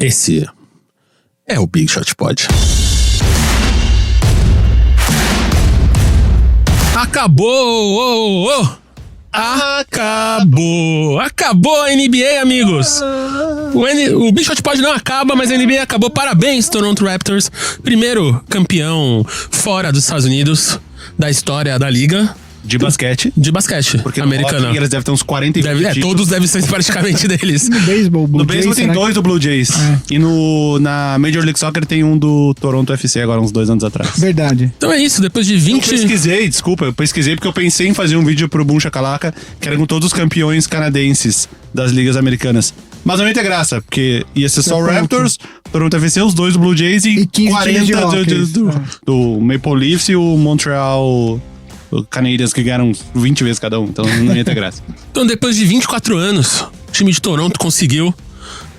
Esse é o Big Shot Pod. Acabou! Acabou a NBA, amigos! O Big Shot Pod não acaba, mas a NBA acabou. Parabéns, Toronto Raptors. Primeiro campeão fora dos Estados Unidos da história da liga. De basquete. Porque americana. Eles devem ter uns 40 todos devem ser praticamente deles. No beisebol, no beisebol tem dois do Blue Jays. E na Major League Soccer tem um do Toronto FC agora, uns 2 anos atrás. Verdade. Então é isso, depois de 20... Eu pesquisei porque eu pensei em fazer um vídeo pro Boom Shakalaka, que era com todos os campeões canadenses das ligas americanas. Mas não ia ter graça, porque ia ser só o Raptors, Toronto FC, os 2 do Blue Jays e 40 do Maple Leafs e o Montreal... Canadiens que ganharam 20 vezes cada um, então não ia ter graça. Então, depois de 24 anos, o time de Toronto conseguiu.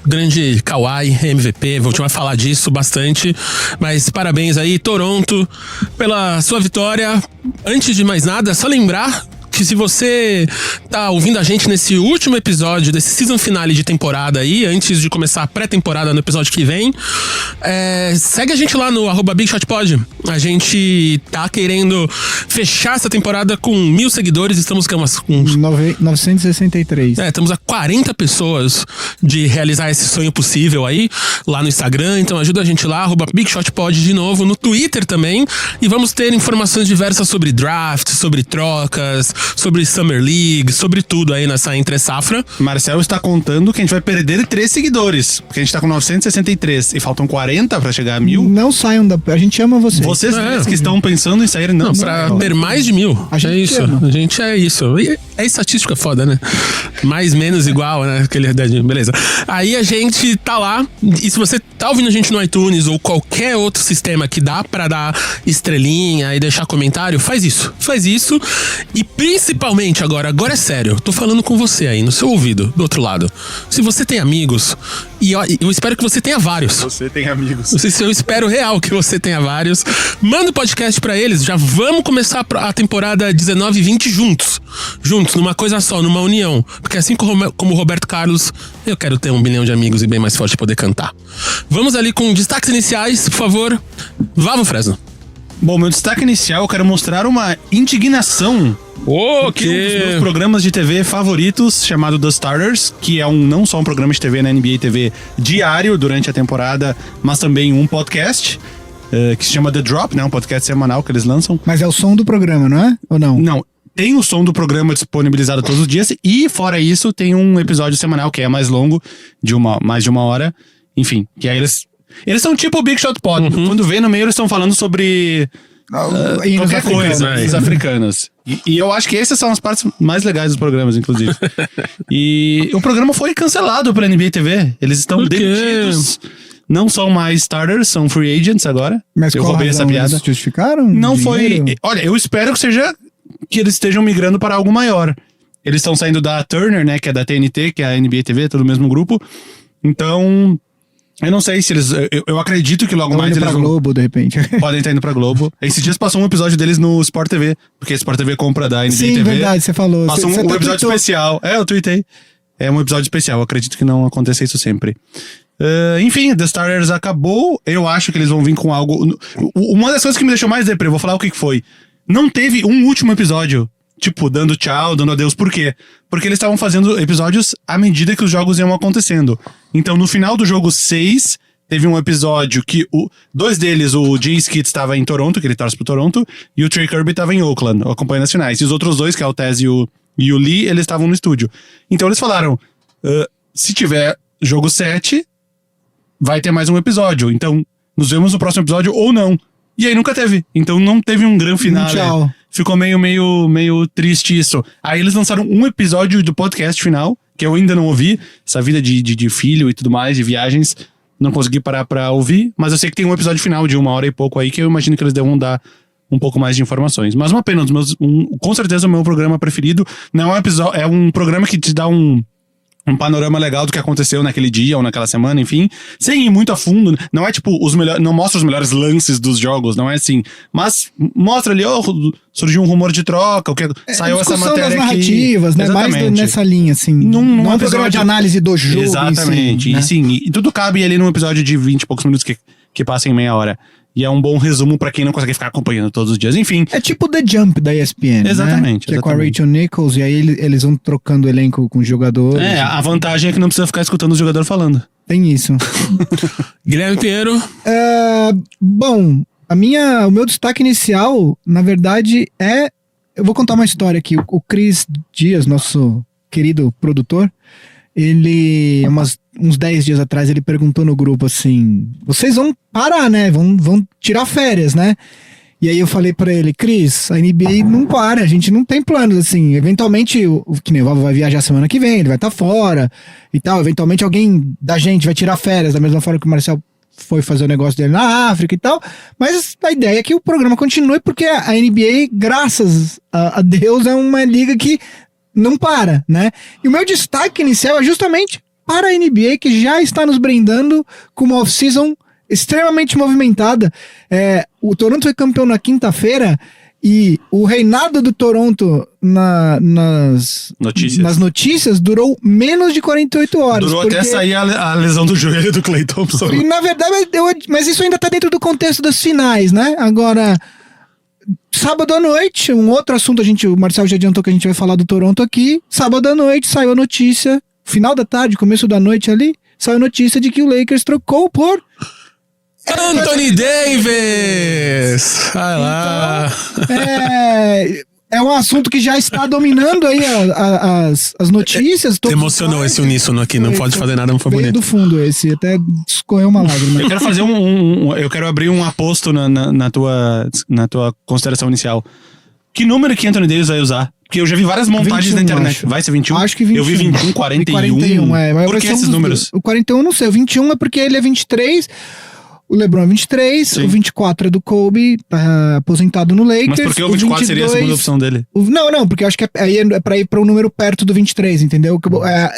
Grande Kawhi, MVP, vou continuar a falar disso bastante. Mas parabéns aí, Toronto, pela sua vitória. Antes de mais nada, só lembrar que se você tá ouvindo a gente nesse último episódio desse season finale de temporada aí, antes de começar a pré-temporada no episódio que vem, segue a gente lá no @BigShotPod. A gente tá querendo fechar essa temporada com 1.000 seguidores, estamos com 963. Estamos a 40 pessoas de realizar esse sonho possível aí, lá no Instagram, então ajuda a gente lá, @BigShotPod de novo, no Twitter também, e vamos ter informações diversas sobre draft, sobre trocas, sobre Summer League, sobre tudo aí nessa entre-safra. Marcel está contando que a gente vai perder 3 seguidores, porque a gente tá com 963 e faltam 40 pra chegar a 1.000. Não saiam da... A gente ama vocês. Vocês que estão pensando em sair, não. Pra ter mais de 1.000. A gente é isso. ama. A gente é isso. E é estatística foda, né? Mais, menos, igual, né? Aquele dedinho. Beleza. Aí a gente tá lá, e se você tá ouvindo a gente no iTunes ou qualquer outro sistema que dá pra dar estrelinha e deixar comentário, faz isso. E principalmente agora é sério, eu tô falando com você aí, no seu ouvido, do outro lado. Se você tem amigos, e eu espero que você tenha vários. Você tem amigos. Eu espero real que você tenha vários. Manda o podcast pra eles, já vamos começar a temporada 19 e 20 juntos, numa coisa só, numa união. Porque assim como o Roberto Carlos, eu quero ter 1 bilhão de amigos e bem mais forte poder cantar. Vamos ali com destaques iniciais, por favor. Vavo Fresno. Bom, meu destaque inicial, eu quero mostrar uma indignação. Que um dos meus programas de TV favoritos, chamado The Starters, que é não só um programa de TV na NBA TV diário durante a temporada, mas também um podcast, que se chama The Drop, né? Um podcast semanal que eles lançam. Mas é o som do programa, não é? Ou não? Não. Tem o som do programa disponibilizado todos os dias e, fora isso, tem um episódio semanal que é mais longo, mais de 1 hora. Enfim, que aí eles são tipo o Big Shot Pod. Quando vê no meio, eles estão falando sobre qualquer coisa, os africanos. E eu acho que essas são as partes mais legais dos programas, inclusive. E o programa foi cancelado pela NBA TV. Eles estão demitidos. Não são mais starters, são free agents agora. Mas eu roubei essa piada. Eles justificaram? Não foi... Olha, eu espero que eles estejam migrando para algo maior. Eles estão saindo da Turner, né, que é da TNT, que é a NBA TV, todo o mesmo grupo. Então... Eu não sei se eles... Eu acredito que logo mais eles vão... Globo, de repente. Podem estar indo pra Globo. Esses dias passou um episódio deles no Sport TV, porque a Sport TV compra da NBA TV. Sim, verdade, você falou. Passou um episódio especial. Eu tuitei. É um episódio especial. Eu acredito que não aconteça isso sempre. Enfim, The Starters acabou. Eu acho que eles vão vir com algo... Uma das coisas que me deixou mais deprê, vou falar o que foi. Não teve um último episódio, tipo, dando tchau, dando adeus. Por quê? Porque eles estavam fazendo episódios à medida que os jogos iam acontecendo. Então, no final do jogo 6, teve um episódio que 2 deles, o Jay Skid estava em Toronto, que ele torce pro Toronto, e o Trey Kirby estava em Oakland, acompanhando as finais. E os outros 2, que é o Tez e o Lee, eles estavam no estúdio. Então, eles falaram, se tiver jogo 7, vai ter mais um episódio. Então, nos vemos no próximo episódio ou não. E aí nunca teve. Então não teve um grande final. Tchau. Ficou meio triste isso. Aí eles lançaram um episódio do podcast final, que eu ainda não ouvi. Essa vida de filho e tudo mais, de viagens, não consegui parar pra ouvir. Mas eu sei que tem um episódio final de 1 hora e pouco aí, que eu imagino que eles devam dar um pouco mais de informações. Mas uma pena, com certeza o meu programa preferido. Não é um episódio, é um programa que te dá um um panorama legal do que aconteceu naquele dia ou naquela semana, enfim, sem ir muito a fundo. Não é tipo não mostra os melhores lances dos jogos, não é assim, mas mostra ali, surgiu um rumor de troca, o que saiu essa matéria das narrativas, aqui. né? Mais nessa linha, assim. Não é um programa de análise do jogo. Exatamente. Né? E sim, e tudo cabe ali num episódio de 20 e poucos minutos que passa em meia hora. E é um bom resumo pra quem não consegue ficar acompanhando todos os dias. Enfim. É tipo The Jump da ESPN, exatamente. Né? Que é com a Rachel Nichols, e aí eles vão trocando o elenco com os jogadores. A vantagem é que não precisa ficar escutando o jogador falando. Tem isso. Guilherme Pinheiro. Bom, o meu destaque inicial, na verdade, eu vou contar uma história aqui. O Cris Dias, nosso querido produtor, ele, uns 10 dias atrás, ele perguntou no grupo assim: vocês vão parar, né? Vão tirar férias, né? E aí eu falei pra ele: Cris, a NBA não para, a gente não tem planos, assim. Eventualmente, que nem o Vavo vai viajar semana que vem, ele vai estar fora e tal. Eventualmente alguém da gente vai tirar férias, da mesma forma que o Marcel foi fazer o negócio dele na África e tal. Mas a ideia é que o programa continue, porque a NBA, graças a Deus, é uma liga que não para, né? E o meu destaque inicial é justamente para a NBA, que já está nos brindando com uma off-season extremamente movimentada. O Toronto foi campeão na quinta-feira e o reinado do Toronto nas notícias durou menos de 48 horas. Durou até sair a lesão do joelho do Klay Thompson. E na verdade, mas isso ainda está dentro do contexto das finais, né? Agora, sábado à noite, um outro assunto, o Marcelo já adiantou que a gente vai falar do Toronto aqui. Sábado à noite saiu a notícia, final da tarde, começo da noite ali, saiu a notícia de que o Lakers trocou por Anthony Davis! Vai lá! É um assunto que já está dominando aí as notícias. Emocionou esse uníssono aqui, não pode fazer nada, não foi bonito. Do fundo esse, até escorreu uma lágrima. Eu quero fazer eu quero abrir um aposto na tua consideração inicial. Que número que Anthony Davis vai usar? Porque eu já vi várias montagens 21, na internet. acho. Vai ser 21? Acho que 21. Eu vi 21, 41. 41, mas por que esses números? O 41 não sei, o 21 é porque ele é 23... O LeBron é 23, Sim. O 24 é do Kobe, tá aposentado no Lakers. Mas por que o 24 seria a segunda opção dele? Não, porque eu acho que aí é pra ir pra um número perto do 23, entendeu?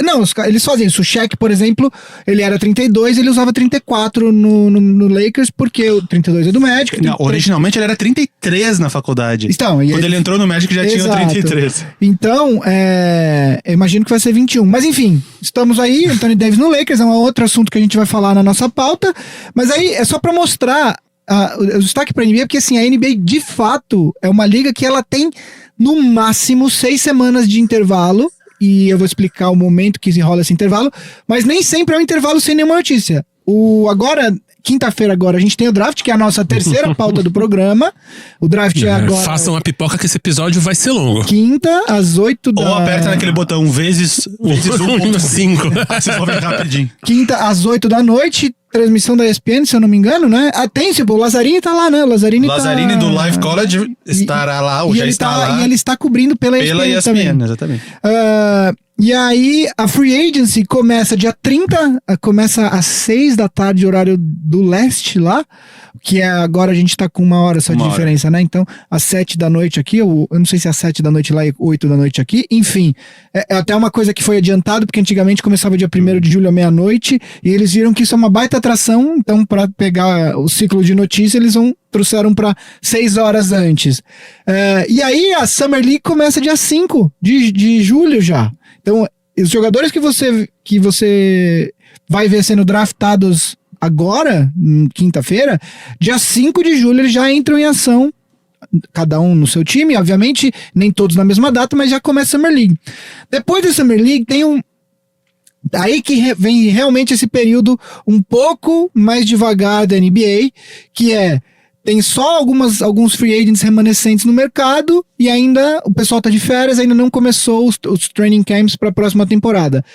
Não, eles fazem isso. O Shaq, por exemplo, ele era 32, ele usava 34 no Lakers, porque o 32 é do Magic. Não, originalmente ele era 33 na faculdade. Então, quando ele entrou no Magic já tinha 33. Então, eu imagino que vai ser 21. Mas enfim, estamos aí, Anthony Davis no Lakers, é um outro assunto que a gente vai falar na nossa pauta. Mas aí é só pra mostrar o destaque pra NBA, porque assim, a NBA de fato é uma liga que ela tem no máximo 6 semanas de intervalo, e eu vou explicar o momento que se rola esse intervalo, mas nem sempre é um intervalo sem nenhuma notícia. Quinta-feira agora a gente tem o draft, que é a nossa terceira pauta do programa. O draft é agora... Façam a pipoca que esse episódio vai ser longo. Quinta, às 8 da... Ou aperta naquele botão vezes 1.5. Vocês vão ver rapidinho. Quinta, às 8 da noite, transmissão da ESPN, se eu não me engano, né? Tem, o Lazzarini tá lá, né? O Lazzarini do Live College estará lá, ou já está lá. E ele está cobrindo pela ESPN também. Exatamente. E aí, a Free Agency começa dia 30, começa às 6 da tarde, horário do leste lá, que agora a gente tá com 1 hora só de diferença, né? Então, às 7 da noite aqui, eu não sei se é às 7 da noite lá e 8 da noite aqui, enfim. É até uma coisa que foi adiantado, porque antigamente começava dia 1º de julho à meia-noite, e eles viram que isso é uma baita atração, então para pegar o ciclo de notícia, eles trouxeram para 6 horas antes. E aí, a Summer League começa dia 5 de julho já. Então, os jogadores que você vai ver sendo draftados agora, quinta-feira, dia 5 de julho eles já entram em ação, cada um no seu time, obviamente, nem todos na mesma data, mas já começa a Summer League. Depois da Summer League tem aí que vem realmente esse período um pouco mais devagar da NBA, que tem só alguns free agents remanescentes no mercado e ainda o pessoal tá de férias, ainda não começou os training camps para a próxima temporada.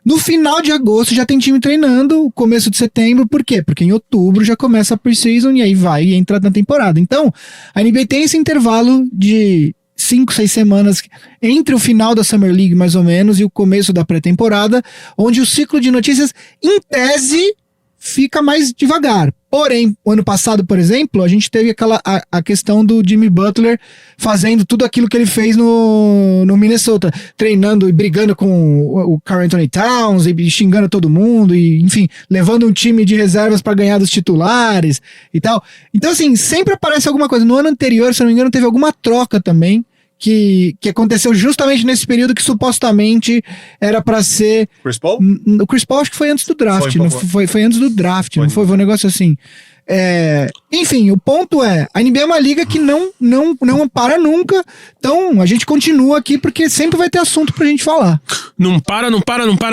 No final de agosto já tem time treinando, começo de setembro, por quê? Porque em outubro já começa a pre-season e aí vai e entra na temporada. Então, a NBA tem esse intervalo de 5, 6 semanas entre o final da Summer League, mais ou menos, e o começo da pré-temporada, onde o ciclo de notícias, em tese, fica mais devagar. Porém, o ano passado, por exemplo, a gente teve a questão do Jimmy Butler fazendo tudo aquilo que ele fez no Minnesota, treinando e brigando com o Karl Anthony Towns e xingando todo mundo, e enfim, levando um time de reservas para ganhar dos titulares e tal. Então, assim, sempre aparece alguma coisa. No ano anterior, se eu não me engano, teve alguma troca também, que aconteceu justamente nesse período que supostamente era pra ser... Chris Paul? O Chris Paul acho que foi antes do draft. Foi antes do draft, Foi. não foi? Foi um negócio assim. Enfim, o ponto é, a NBA é uma liga que não para nunca, então a gente continua aqui porque sempre vai ter assunto pra gente falar. Não para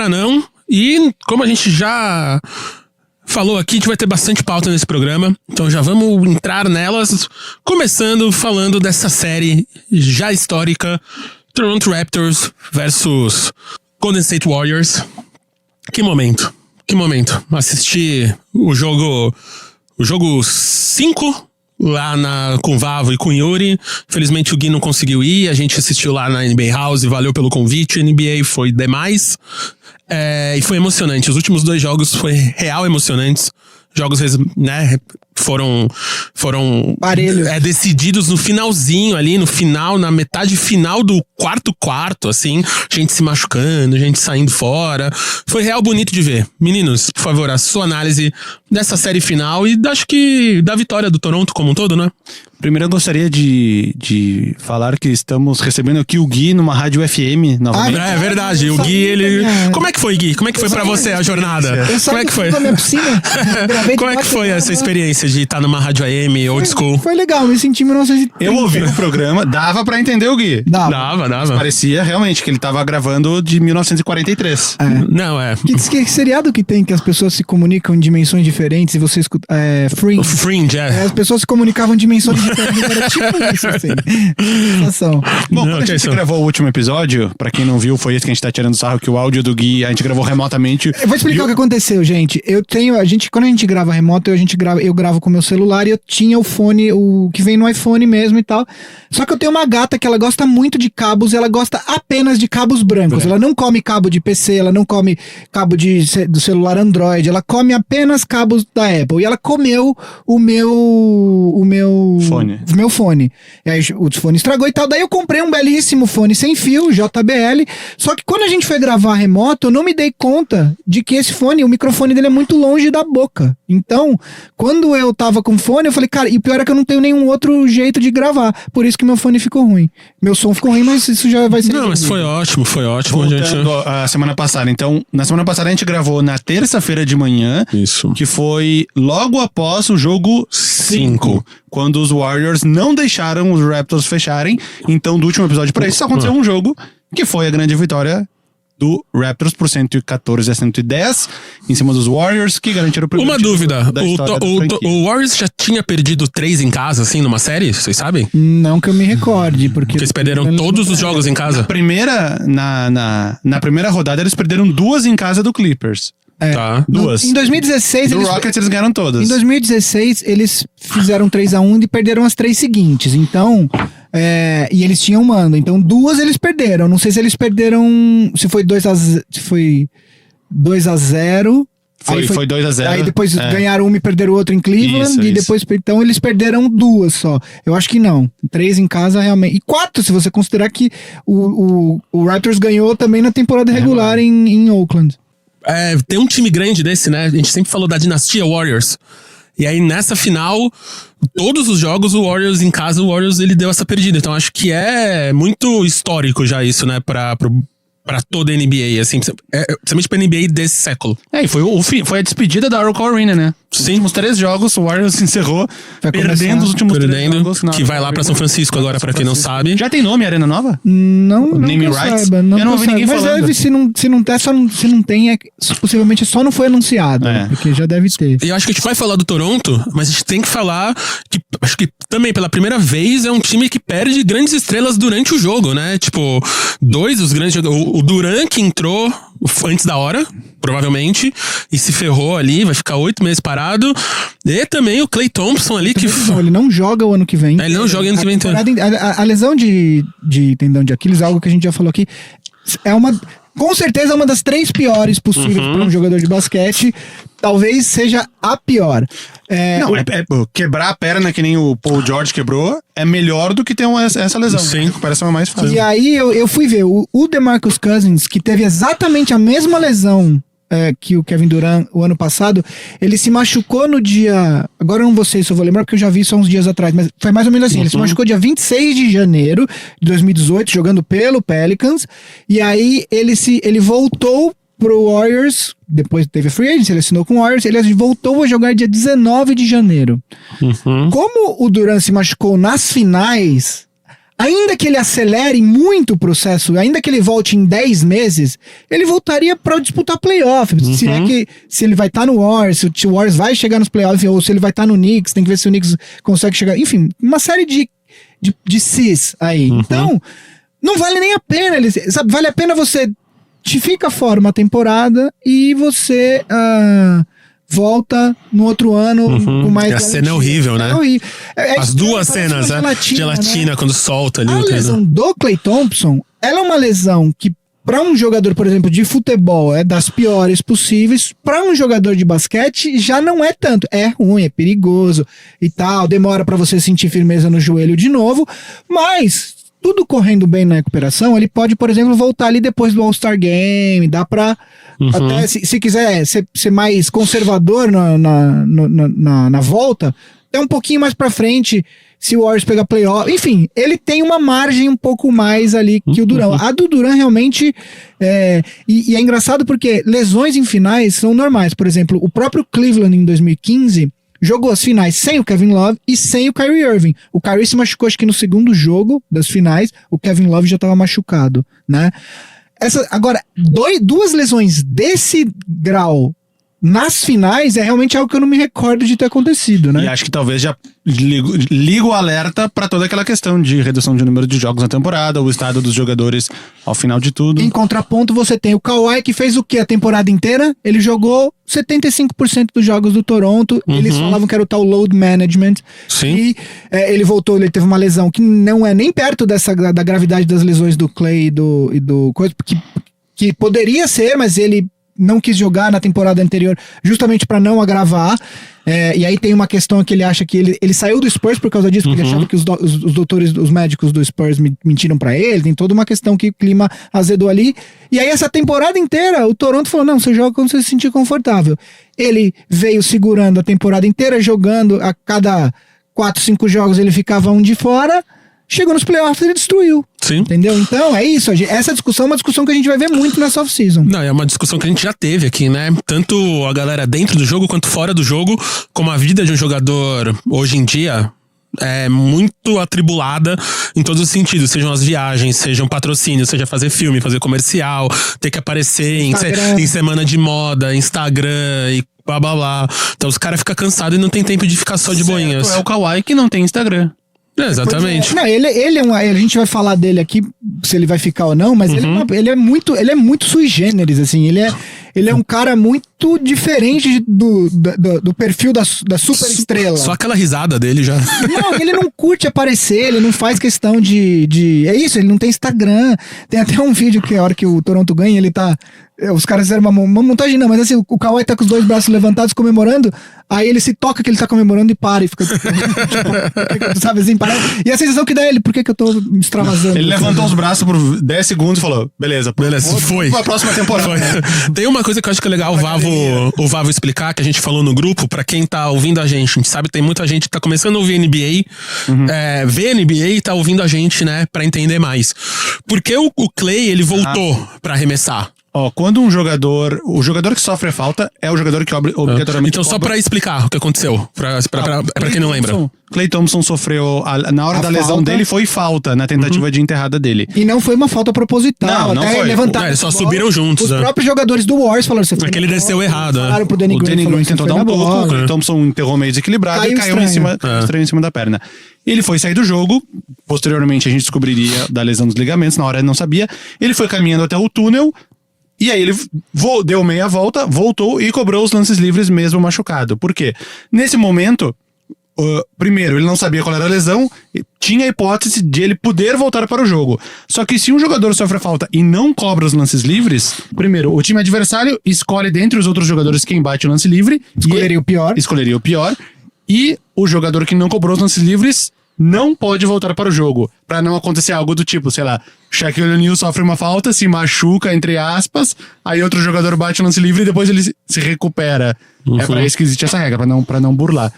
não. E como a gente já falou aqui, a gente vai ter bastante pauta nesse programa, então já vamos entrar nelas, começando falando dessa série já histórica, Toronto Raptors versus Golden State Warriors. Que momento. Assistir o jogo 5 lá com o Vavo e com o Yuri. Infelizmente o Gui não conseguiu ir, a gente assistiu lá na NBA House, valeu pelo convite, a NBA foi demais. E foi emocionante. Os últimos 2 jogos foi real emocionantes. Jogos, né, foram decididos no finalzinho ali, no final, na metade final do quarto, assim, gente se machucando, gente saindo fora. Foi real bonito de ver. Meninos, por favor, a sua análise dessa série final e acho que da vitória do Toronto como um todo, né? Primeiro eu gostaria de falar que estamos recebendo aqui o Gui numa rádio FM novamente. É verdade, o Gui, ele... Como é que foi, Gui? Como é que foi pra você a jornada? Como é que foi? Como é que foi essa experiência de estar numa rádio AM, old school? Foi legal, me senti em 1930. Eu ouvi o programa, dava pra entender o Gui. Dava. Parecia realmente que ele tava gravando de 1943. Não, Que seriado que tem que as pessoas se comunicam em dimensões diferentes e você escuta... Fringe, as pessoas se comunicavam em dimensões diferentes. Era tipo isso, assim. Bom, quando a gente gravou o último episódio, pra quem não viu, foi esse que a gente tá tirando sarro, que o áudio do Gui, a gente gravou remotamente. Eu vou explicar o que aconteceu, gente. Quando a gente grava remoto, eu gravo com o meu celular e eu tinha o fone, o que vem no iPhone mesmo e tal. Só que eu tenho uma gata que ela gosta muito de cabos, ela gosta apenas de cabos brancos. Ela não come cabo de PC, ela não come cabo do celular Android, ela come apenas cabos da Apple. E ela comeu o meu fone. E aí o fone estragou e tal. Daí eu comprei um belíssimo fone sem fio, JBL. Só que quando a gente foi gravar remoto, eu não me dei conta de que esse fone, o microfone dele é muito longe da boca. Então, quando eu tava com fone, eu falei, cara, e o pior é que eu não tenho nenhum outro jeito de gravar. Por isso que meu fone ficou ruim. Meu som ficou ruim, mas isso já vai ser... Não, mas foi ótimo. Voltando a semana passada. Então, na semana passada a gente gravou na terça-feira de manhã. Isso. Que foi logo após o jogo 5. Quando os Warriors não deixaram os Raptors fecharem. Então, do último episódio pra esse, só aconteceu um jogo, que foi a grande vitória do Raptors por 114-110 em cima dos Warriors, que garantiram o primeiro. Uma dúvida, da história da franquia. o Warriors já tinha perdido 3 em casa, assim, numa série? Vocês sabem? Não que eu me recorde, porque eles perderam todos os jogos em casa? Na primeira rodada, eles perderam 2 em casa do Clippers. Tá. 2. Em 2016... Do Rockets eles ganharam todas. Em 2016, eles fizeram 3-1 e perderam as 3 seguintes. Então... e eles tinham mando. Então 2 eles perderam. Não sei se eles perderam... Se foi 2-0... Foi 2-0. Aí depois ganharam uma e perderam o outro em Cleveland. Isso. Depois... Então eles perderam 2 só. Eu acho que não. 3 em casa realmente. E 4, se você considerar que o Raptors ganhou também na temporada regular em Oakland. Tem um time grande desse, né? A gente sempre falou da dinastia Warriors. E aí, nessa final, todos os jogos, o Warriors em casa, o Warriors, ele deu essa perdida. Então, acho que é muito histórico já isso, né? Pra toda a NBA, assim. Principalmente pra NBA desse século. E foi a despedida da Oracle Arena, né? Os últimos 3 jogos, o Warriors se encerrou perdendo os últimos 3 jogos. Que vai lá pra São Francisco agora, pra quem não sabe. Já tem nome, Arena Nova? Não Name rights? Eu não ouvi ninguém falando. Mas se não tem, possivelmente só não foi anunciado. Porque já deve ter. E eu acho que a gente vai falar do Toronto, mas a gente tem que falar que acho que também pela primeira vez é um time que perde grandes estrelas durante o jogo, né? Tipo, 2 dos grandes jogadores. O Durant que entrou antes da hora, provavelmente, e se ferrou ali, vai ficar 8 meses parado. E também o Klay Thompson ali que... Não, ele não joga o ano que vem. Ele não joga ano que vem. A lesão de tendão de Aquiles, algo que a gente já falou aqui, com certeza uma das 3 piores possíveis para um jogador de basquete. Talvez seja a pior. Quebrar a perna que nem o Paul George quebrou é melhor do que ter essa lesão. Sim. A recuperação é mais fácil. E aí eu fui ver o DeMarcus Cousins, que teve exatamente a mesma lesão que o Kevin Durant o ano passado. Ele se machucou no dia... Agora eu não sei se eu vou lembrar, porque eu já vi isso há uns dias atrás, mas foi mais ou menos assim. Ele se machucou dia 26 de janeiro de 2018, jogando pelo Pelicans, e aí ele voltou pro Warriors, depois teve a free agency, ele assinou com o Warriors, ele voltou a jogar dia 19 de janeiro. Como o Durant se machucou nas finais, ainda que ele acelere muito o processo, ainda que ele volte em 10 meses, ele voltaria para disputar playoff. Se ele vai estar no Warriors, se o Warriors vai chegar nos playoffs, ou se ele vai estar no Knicks, tem que ver se o Knicks consegue chegar. Enfim, uma série de cis aí. Então, não vale nem a pena. Vale a pena você fica fora uma temporada e você volta no outro ano com mais... A cena é horrível, né? É horrível. As duas cenas, né? Gelatina, né? Quando solta ali. A lesão do Klay Thompson, ela é uma lesão que para um jogador, por exemplo, de futebol é das piores possíveis. Para um jogador de basquete já não é tanto. É ruim, é perigoso e tal, demora para você sentir firmeza no joelho de novo, mas tudo correndo bem na recuperação, ele pode, por exemplo, voltar ali depois do All-Star Game, dá pra, até se quiser ser mais conservador na volta, é um pouquinho mais pra frente, se o Warriors pegar playoff, enfim, ele tem uma margem um pouco mais ali que o Durant. A do Durant realmente, e é engraçado porque lesões em finais são normais, por exemplo, o próprio Cleveland em 2015, jogou as finais sem o Kevin Love e sem o Kyrie Irving. O Kyrie se machucou, acho que no segundo jogo das finais, o Kevin Love já estava machucado, né? Agora, duas lesões desse grau nas finais é realmente algo que eu não me recordo de ter acontecido, né? E acho que talvez já liga o alerta pra toda aquela questão de redução de número de jogos na temporada, o estado dos jogadores ao final de tudo. Em contraponto, você tem o Kawhi, que fez o quê a temporada inteira? Ele jogou 75% dos jogos do Toronto. Eles falavam que era o tal load management. Sim. E ele voltou, ele teve uma lesão que não é nem perto da gravidade das lesões do Klay e do coisa, que poderia ser, mas ele não quis jogar na temporada anterior justamente para não agravar. E aí tem uma questão que ele acha que ele saiu do Spurs por causa disso, porque ele achava que os doutores, os médicos do Spurs mentiram para ele. Tem toda uma questão que o clima azedou ali. E aí essa temporada inteira o Toronto falou, não, você joga quando você se sentir confortável. Ele veio segurando a temporada inteira, jogando a cada 4, 5 jogos ele ficava um de fora. Chegou nos playoffs e ele destruiu. Sim. Entendeu? Então é isso. Essa discussão é uma discussão que a gente vai ver muito nessa off-season. Não, é uma discussão que a gente já teve aqui, né? Tanto a galera dentro do jogo quanto fora do jogo, como a vida de um jogador hoje em dia é muito atribulada em todos os sentidos, sejam as viagens, sejam patrocínios, seja fazer filme, fazer comercial, ter que aparecer em semana de moda, Instagram e blá blá blá. Então os caras ficam cansados e não tem tempo de ficar só de boinhas. É o Kawhi que não tem Instagram. Exatamente. Não, ele a gente vai falar dele aqui, se ele vai ficar ou não, mas ele é muito sui generis, assim, ele é um cara muito diferente do perfil da super estrela. Só aquela risada dele já. Não, ele não curte aparecer, ele não faz questão de... É isso, ele não tem Instagram. Tem até um vídeo que a hora que o Toronto ganha, ele tá... Os caras fizeram uma montagem, não, mas assim, o Kawhi tá com os 2 braços levantados comemorando, aí ele se toca que ele tá comemorando e para e fica tipo, sabe assim, para. E a sensação que dá ele, por que eu tô extravasando? Ele levantou os braços por 10 segundos e falou, beleza, foi. Pra próxima temporada. Tem uma coisa que eu acho que é legal o Vavo explicar, que a gente falou no grupo, pra quem tá ouvindo a gente sabe, tem muita gente que tá começando a ouvir NBA, vê NBA e tá ouvindo a gente, né, pra entender mais. Porque o Klay, ele voltou pra arremessar. Quando o jogador que sofre a falta é o jogador que obrigatoriamente... Então, só pra explicar o que aconteceu, pra quem não lembra. Klay Thompson sofreu, na hora da lesão dele, foi falta na tentativa de enterrada dele. E não foi uma falta proposital. Não foi. Eles só subiram juntos. Os próprios jogadores do Warriors falaram... É que ele desceu errado. Falaram pro Danny Green. O Danny Green tentou dar um pouco, o Klay Thompson enterrou meio desequilibrado e caiu estranho em cima da perna. Ele foi sair do jogo, posteriormente a gente descobriria da lesão dos ligamentos, na hora ele não sabia. Ele foi caminhando até o túnel, e aí ele deu meia volta, voltou e cobrou os lances livres mesmo machucado. Por quê? Nesse momento, primeiro, ele não sabia qual era a lesão, tinha a hipótese de ele poder voltar para o jogo. Só que se um jogador sofre falta e não cobra os lances livres, primeiro, o time adversário escolhe dentre os outros jogadores quem bate o lance livre. Escolheria o pior. E o jogador que não cobrou os lances livres não pode voltar para o jogo. Pra não acontecer algo do tipo, sei lá, Shaquille O'Neal sofre uma falta, se machuca, entre aspas, aí outro jogador bate o lance livre e depois ele se recupera. É pra isso que existe essa regra, pra não burlar.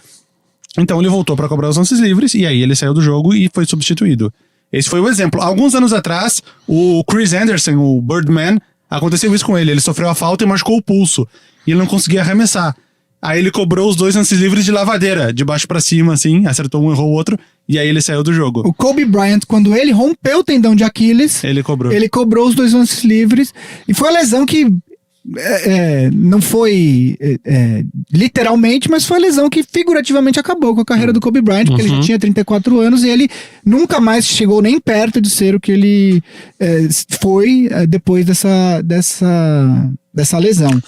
Então ele voltou pra cobrar os lances livres e aí ele saiu do jogo e foi substituído. Esse foi o exemplo. Alguns anos atrás, o Chris Anderson, o Birdman, aconteceu isso com ele. Ele sofreu a falta e machucou o pulso. E ele não conseguia arremessar. Aí ele cobrou os 2 lances livres de lavadeira, de baixo pra cima, assim, acertou um, errou o outro, e aí ele saiu do jogo. O Kobe Bryant, quando ele rompeu o tendão de Aquiles, Ele cobrou os 2 lances livres, e foi uma lesão que não foi literalmente, mas foi a lesão que figurativamente acabou com a carreira do Kobe Bryant, porque ele já tinha 34 anos e ele nunca mais chegou nem perto de ser o que ele foi depois dessa lesão.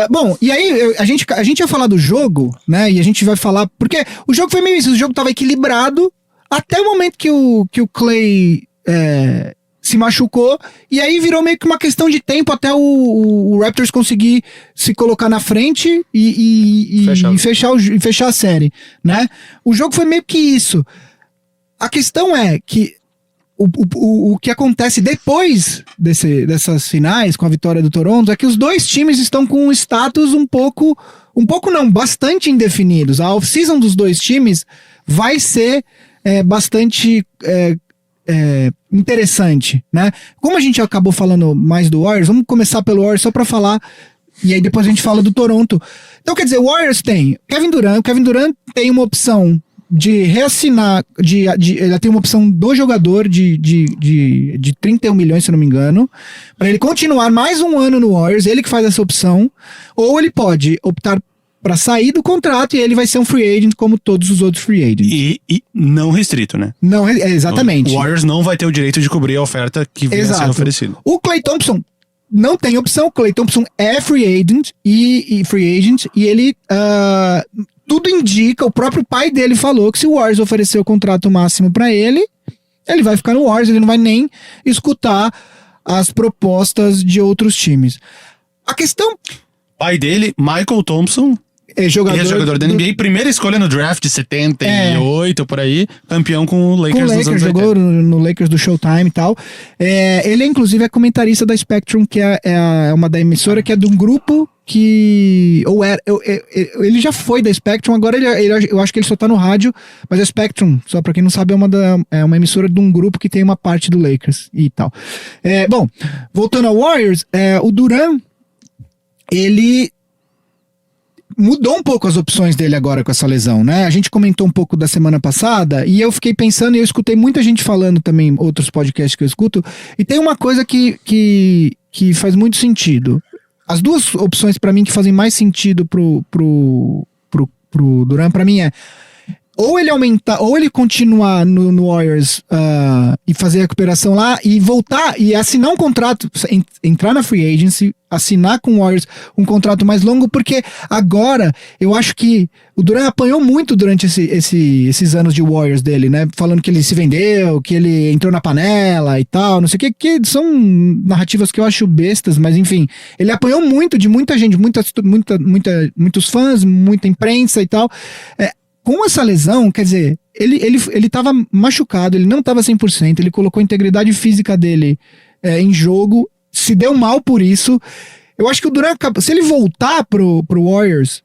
Bom, e aí a gente ia falar do jogo, né? E a gente vai falar. Porque o jogo foi meio isso, o jogo tava equilibrado até o momento que o Clay se machucou, e aí virou meio que uma questão de tempo até o Raptors conseguir se colocar na frente e fechar a série, né? O jogo foi meio que isso. A questão é que o que acontece depois dessas finais, com a vitória do Toronto, é que os 2 times estão com um status um pouco não, bastante indefinidos. A off-season dos 2 times vai ser bastante interessante, né? Como a gente acabou falando mais do Warriors, vamos começar pelo Warriors só pra falar, e aí depois a gente fala do Toronto. Então, quer dizer, o Warriors tem Kevin Durant, o Kevin Durant tem uma opção de reassinar, ela tem uma opção do jogador de 31 milhões, se não me engano, para ele continuar mais um ano no Warriors, ele que faz essa opção, ou ele pode optar para sair do contrato e ele vai ser um free agent como todos os outros free agents. E não restrito, né? Não, exatamente. O Warriors não vai ter o direito de cobrir a oferta que vier sendo oferecida. O Klay Thompson não tem opção, o Klay Thompson é free agent e ele... tudo indica, o próprio pai dele falou que se o Warriors oferecer o contrato máximo pra ele vai ficar no Warriors, ele não vai nem escutar as propostas de outros times. A questão... Pai dele, Michael Thompson, ele é jogador da NBA, primeira escolha no draft de 78, por aí, campeão com o Lakers nos anos 80. Jogou no Lakers do Showtime e tal. Ele, inclusive, é comentarista da Spectrum, que é uma da emissora, que é de um grupo que... ele já foi da Spectrum, agora eu acho que ele só tá no rádio, mas a Spectrum, só pra quem não sabe, é uma emissora de um grupo que tem uma parte do Lakers e tal. Bom, voltando ao Warriors, o Durant, ele mudou um pouco as opções dele agora com essa lesão, né? A gente comentou um pouco da semana passada e eu fiquei pensando, e eu escutei muita gente falando também, outros podcasts que eu escuto, e tem uma coisa que faz muito sentido. As 2 opções pra mim que fazem mais sentido pro Durant, pra mim ou ele aumentar, ou ele continuar no Warriors e fazer a recuperação lá e voltar e assinar um contrato, entrar na free agency, assinar com o Warriors um contrato mais longo, porque agora eu acho que o Durant apanhou muito durante esses anos de Warriors dele, né? Falando que ele se vendeu, que ele entrou na panela e tal, não sei o que são narrativas que eu acho bestas, mas enfim, ele apanhou muito de muita gente, muitos fãs, muita imprensa e tal. Com essa lesão, quer dizer, ele tava machucado, ele não tava 100%, ele colocou a integridade física dele em jogo, se deu mal por isso. Eu acho que o Durant, se ele voltar pro Warriors,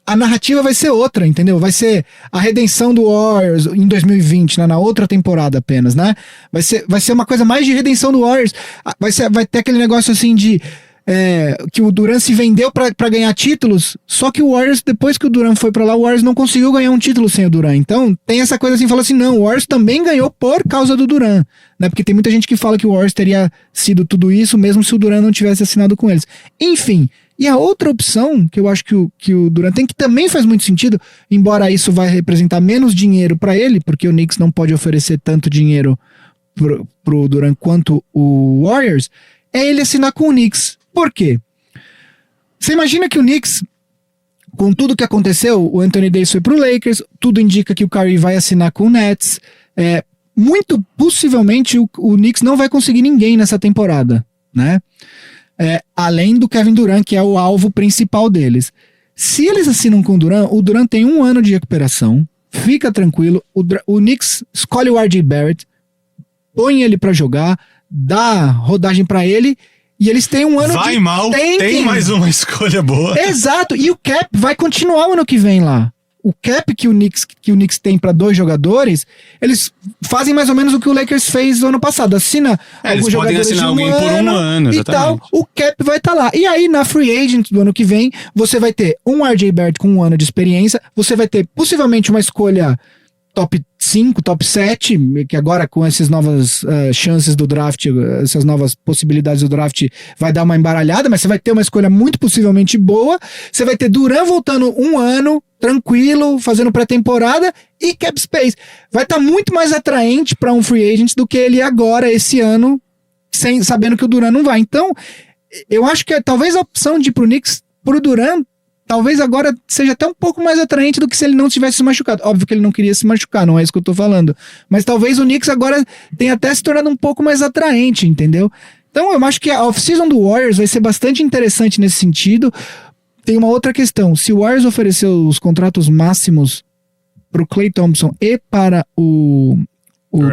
a narrativa vai ser outra, entendeu? Vai ser a redenção do Warriors em 2020, né? Na outra temporada apenas, né? Vai ser uma coisa mais de redenção do Warriors, vai ter aquele negócio assim de... que o Durant se vendeu pra ganhar títulos, só que o Warriors, depois que o Durant foi pra lá, o Warriors não conseguiu ganhar um título sem o Durant. Então tem essa coisa assim, fala assim, não, o Warriors também ganhou por causa do Durant, né? Porque tem muita gente que fala que o Warriors teria sido tudo isso mesmo se o Durant não tivesse assinado com eles. Enfim, e a outra opção que eu acho que o Durant tem, que também faz muito sentido, embora isso vai representar menos dinheiro pra ele, porque o Knicks não pode oferecer tanto dinheiro pro Durant quanto o Warriors, é ele assinar com o Knicks. Por quê? Você imagina que o Knicks com tudo que aconteceu, o Anthony Davis foi pro Lakers, tudo indica que o Kyrie vai assinar com o Nets. Muito possivelmente o Knicks não vai conseguir ninguém nessa temporada, né? Além do Kevin Durant, que é o alvo principal deles. Se eles assinam com o Durant tem 1 ano de recuperação, fica tranquilo, o Knicks escolhe o RJ Barrett, põe ele pra jogar, dá rodagem pra ele, e eles têm 1 ano vai de mal, tanking. tem mais uma escolha boa. Exato, e o cap vai continuar o ano que vem lá. O cap que o Knicks tem para 2 jogadores, eles fazem mais ou menos o que o Lakers fez no ano passado. Assina eles alguns podem jogadores assinar de alguém por 1 ano, e exatamente. tal, o cap vai estar lá. E aí, na free agent do ano que vem, você vai ter um RJ Barrett com 1 ano de experiência, você vai ter possivelmente uma escolha top 5, top 7, que agora com essas novas chances do draft, essas novas possibilidades do draft, vai dar uma embaralhada, mas você vai ter uma escolha muito possivelmente boa. Você vai ter Durant voltando 1 ano, tranquilo, fazendo pré-temporada e cap space. Vai estar muito mais atraente para um free agent do que ele agora, esse ano, sabendo que o Durant não vai. Então, eu acho que talvez a opção de ir pro Knicks, pro Durant, talvez agora seja até um pouco mais atraente do que se ele não tivesse se machucado. Óbvio que ele não queria se machucar, não é isso que eu tô falando. Mas talvez o Knicks agora tenha até se tornado um pouco mais atraente, entendeu? Então eu acho que a off-season do Warriors vai ser bastante interessante nesse sentido. Tem uma outra questão. Se o Warriors oferecer os contratos máximos pro Klay Thompson e para o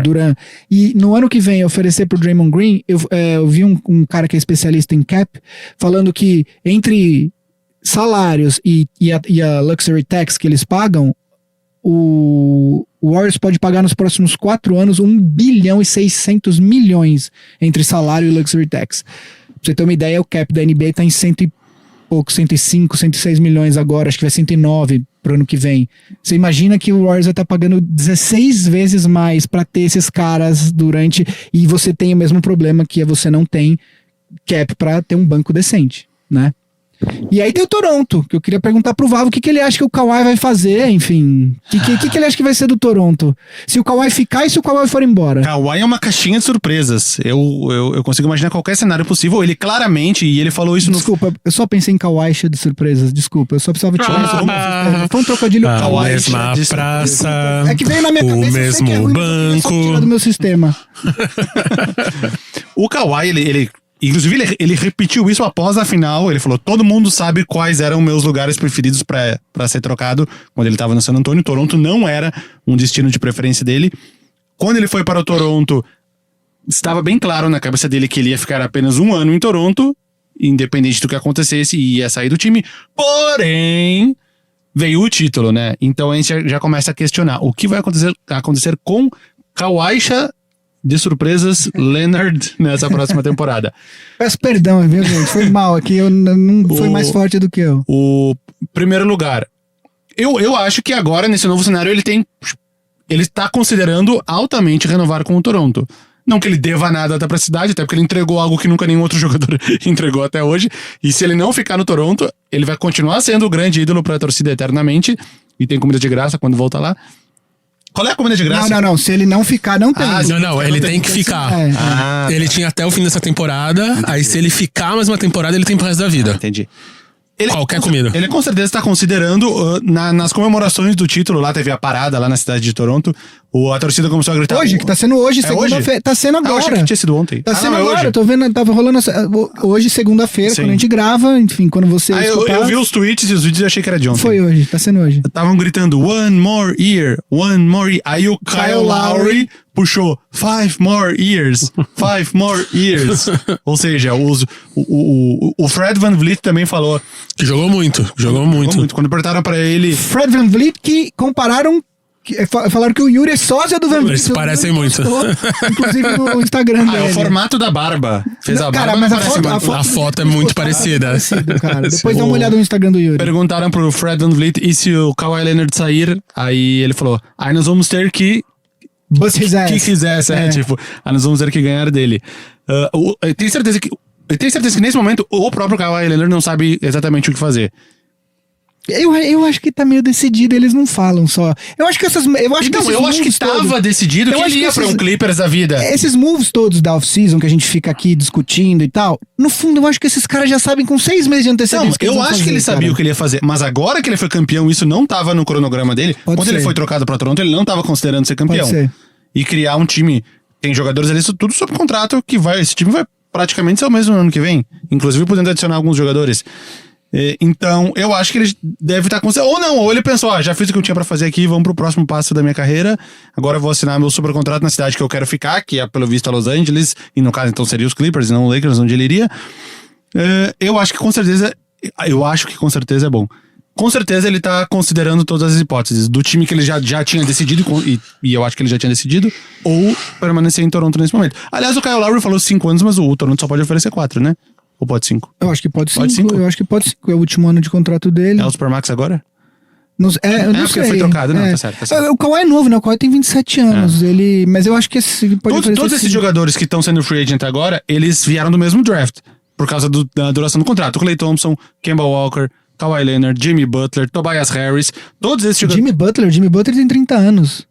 Durant, e no ano que vem oferecer pro Draymond Green, eu vi um cara que é especialista em cap, falando que entre salários e a luxury tax que eles pagam, o Warriors pode pagar nos próximos 4 anos 1 bilhão e 600 milhões entre salário e luxury tax. Pra você ter uma ideia, o cap da NBA tá em 100 e pouco, 105, 106 milhões agora, acho que vai 109 pro ano que vem. Você imagina que o Warriors vai estar pagando 16 vezes mais pra ter esses caras e você tem o mesmo problema, que é você não tem cap pra ter um banco decente, né? E aí tem o Toronto, que eu queria perguntar pro Vavo o que ele acha que o Kawhi vai fazer, enfim. O que ele acha que vai ser do Toronto? Se o Kawhi ficar e se o Kawhi for embora? Kawhi é uma caixinha de surpresas. Eu consigo imaginar qualquer cenário possível. Ele claramente, e ele falou isso no... Desculpa, eu só pensei em Kawhi cheio de surpresas. Desculpa, eu só precisava tirar isso. Foi um trocadilho. A mesma praça, é que veio na minha cabeça, o mesmo banco. Só tira do meu sistema. O Kawhi, inclusive, ele repetiu isso após a final. Ele falou, todo mundo sabe quais eram meus lugares preferidos pra ser trocado quando ele tava no San Antonio. Toronto não era um destino de preferência dele. Quando ele foi para o Toronto, estava bem claro na cabeça dele que ele ia ficar apenas 1 ano em Toronto, independente do que acontecesse, e ia sair do time. Porém, veio o título, né? Então a gente já começa a questionar o que vai acontecer com Kawhi de surpresas Leonard nessa próxima temporada. Peço perdão, viu, gente? Foi mal aqui, foi mais forte do que eu. O primeiro lugar, eu acho que agora, nesse novo cenário, ele está considerando altamente renovar com o Toronto. Não que ele deva nada pra cidade, até porque ele entregou algo que nunca nenhum outro jogador entregou até hoje. E se ele não ficar no Toronto, ele vai continuar sendo o grande ídolo pra torcida eternamente. E tem comida de graça quando volta lá. Qual é a comida de graça? Não. Se ele não ficar, não tem. Não, ele tem que ficar. Ele tinha até o fim dessa temporada. Entendi. Aí se ele ficar mais uma temporada, ele tem pro resto da vida. Entendi. Qualquer comida. Ele com certeza está considerando, nas comemorações do título, lá teve a parada lá na cidade de Toronto, a torcida começou a gritar... Hoje, que tá sendo hoje, segunda-feira. Tá sendo agora. Eu achei que tinha sido ontem. Tá sendo agora, hoje. eu tô vendo, tava rolando hoje, segunda-feira, quando a gente grava, enfim, quando você eu vi os tweets e os vídeos e achei que era de ontem. Foi hoje, tá sendo hoje. Estavam gritando, one more year. Aí o Kyle Lowry puxou 5 more years. Ou seja, o Fred VanVleet também falou... Que jogou muito. Quando perguntaram pra ele... Fred VanVleet, que compararam... Falaram que o Yuri é sósia do VanVleet. Eles parecem muito. Inclusive no Instagram dele. É o formato da barba. Fez a barba, mas a foto é muito parecida. Cara. Depois dá uma olhada no Instagram do Yuri. Perguntaram pro Fred VanVleet e se o Kawhi Leonard sair, aí ele falou, aí nós vamos ter que... Bust his ass. Que quisesse, tipo, aí nós vamos ter que ganhar dele. Eu tenho certeza que nesse momento o próprio Kawhi Leonard não sabe exatamente o que fazer. Eu acho que tá meio decidido, eles não falam só. Eu acho que tava decidido que ele ia pra um Clippers da vida. Esses moves todos da off-season que a gente fica aqui discutindo e tal, no fundo eu acho que esses caras já sabem com 6 meses de antecedência. Eu acho que ele sabia o que ele ia fazer, mas agora que ele foi campeão, isso não tava no cronograma dele. Quando ele foi trocado pra Toronto, ele não tava considerando ser campeão. Pode ser. E criar um time, tem jogadores ali, tudo sob contrato, esse time vai praticamente ser o mesmo no ano que vem, inclusive podendo adicionar alguns jogadores. Então, eu acho que ele deve estar considerando. Ou não, ou ele pensou, já fiz o que eu tinha pra fazer aqui, vamos pro próximo passo da minha carreira. Agora eu vou assinar meu super contrato na cidade que eu quero ficar, que é pelo visto a Los Angeles, e no caso então seria os Clippers e não os Lakers, onde ele iria. Eu acho que com certeza é bom. Com certeza ele tá considerando todas as hipóteses do time que ele já tinha decidido, e eu acho que ele já tinha decidido, ou permanecer em Toronto nesse momento. Aliás, o Kyle Lowry falou 5 anos, mas o Toronto só pode oferecer 4, né? Ou pode 5? Eu acho que pode 5. Eu acho que pode 5. É o último ano de contrato dele. É o Supermax agora? Eu não sei. Porque foi trocado, não, tá certo. O Kawhi é novo, né? O Kawhi tem 27 anos. Mas eu acho que esse pode todos esses jogadores que estão sendo free agent agora, eles vieram do mesmo draft, por causa da duração do contrato. Klay Thompson, Kemba Walker, Kawhi Leonard, Jimmy Butler, Tobias Harris, todos esses jogadores... Jimmy Butler tem 30 anos.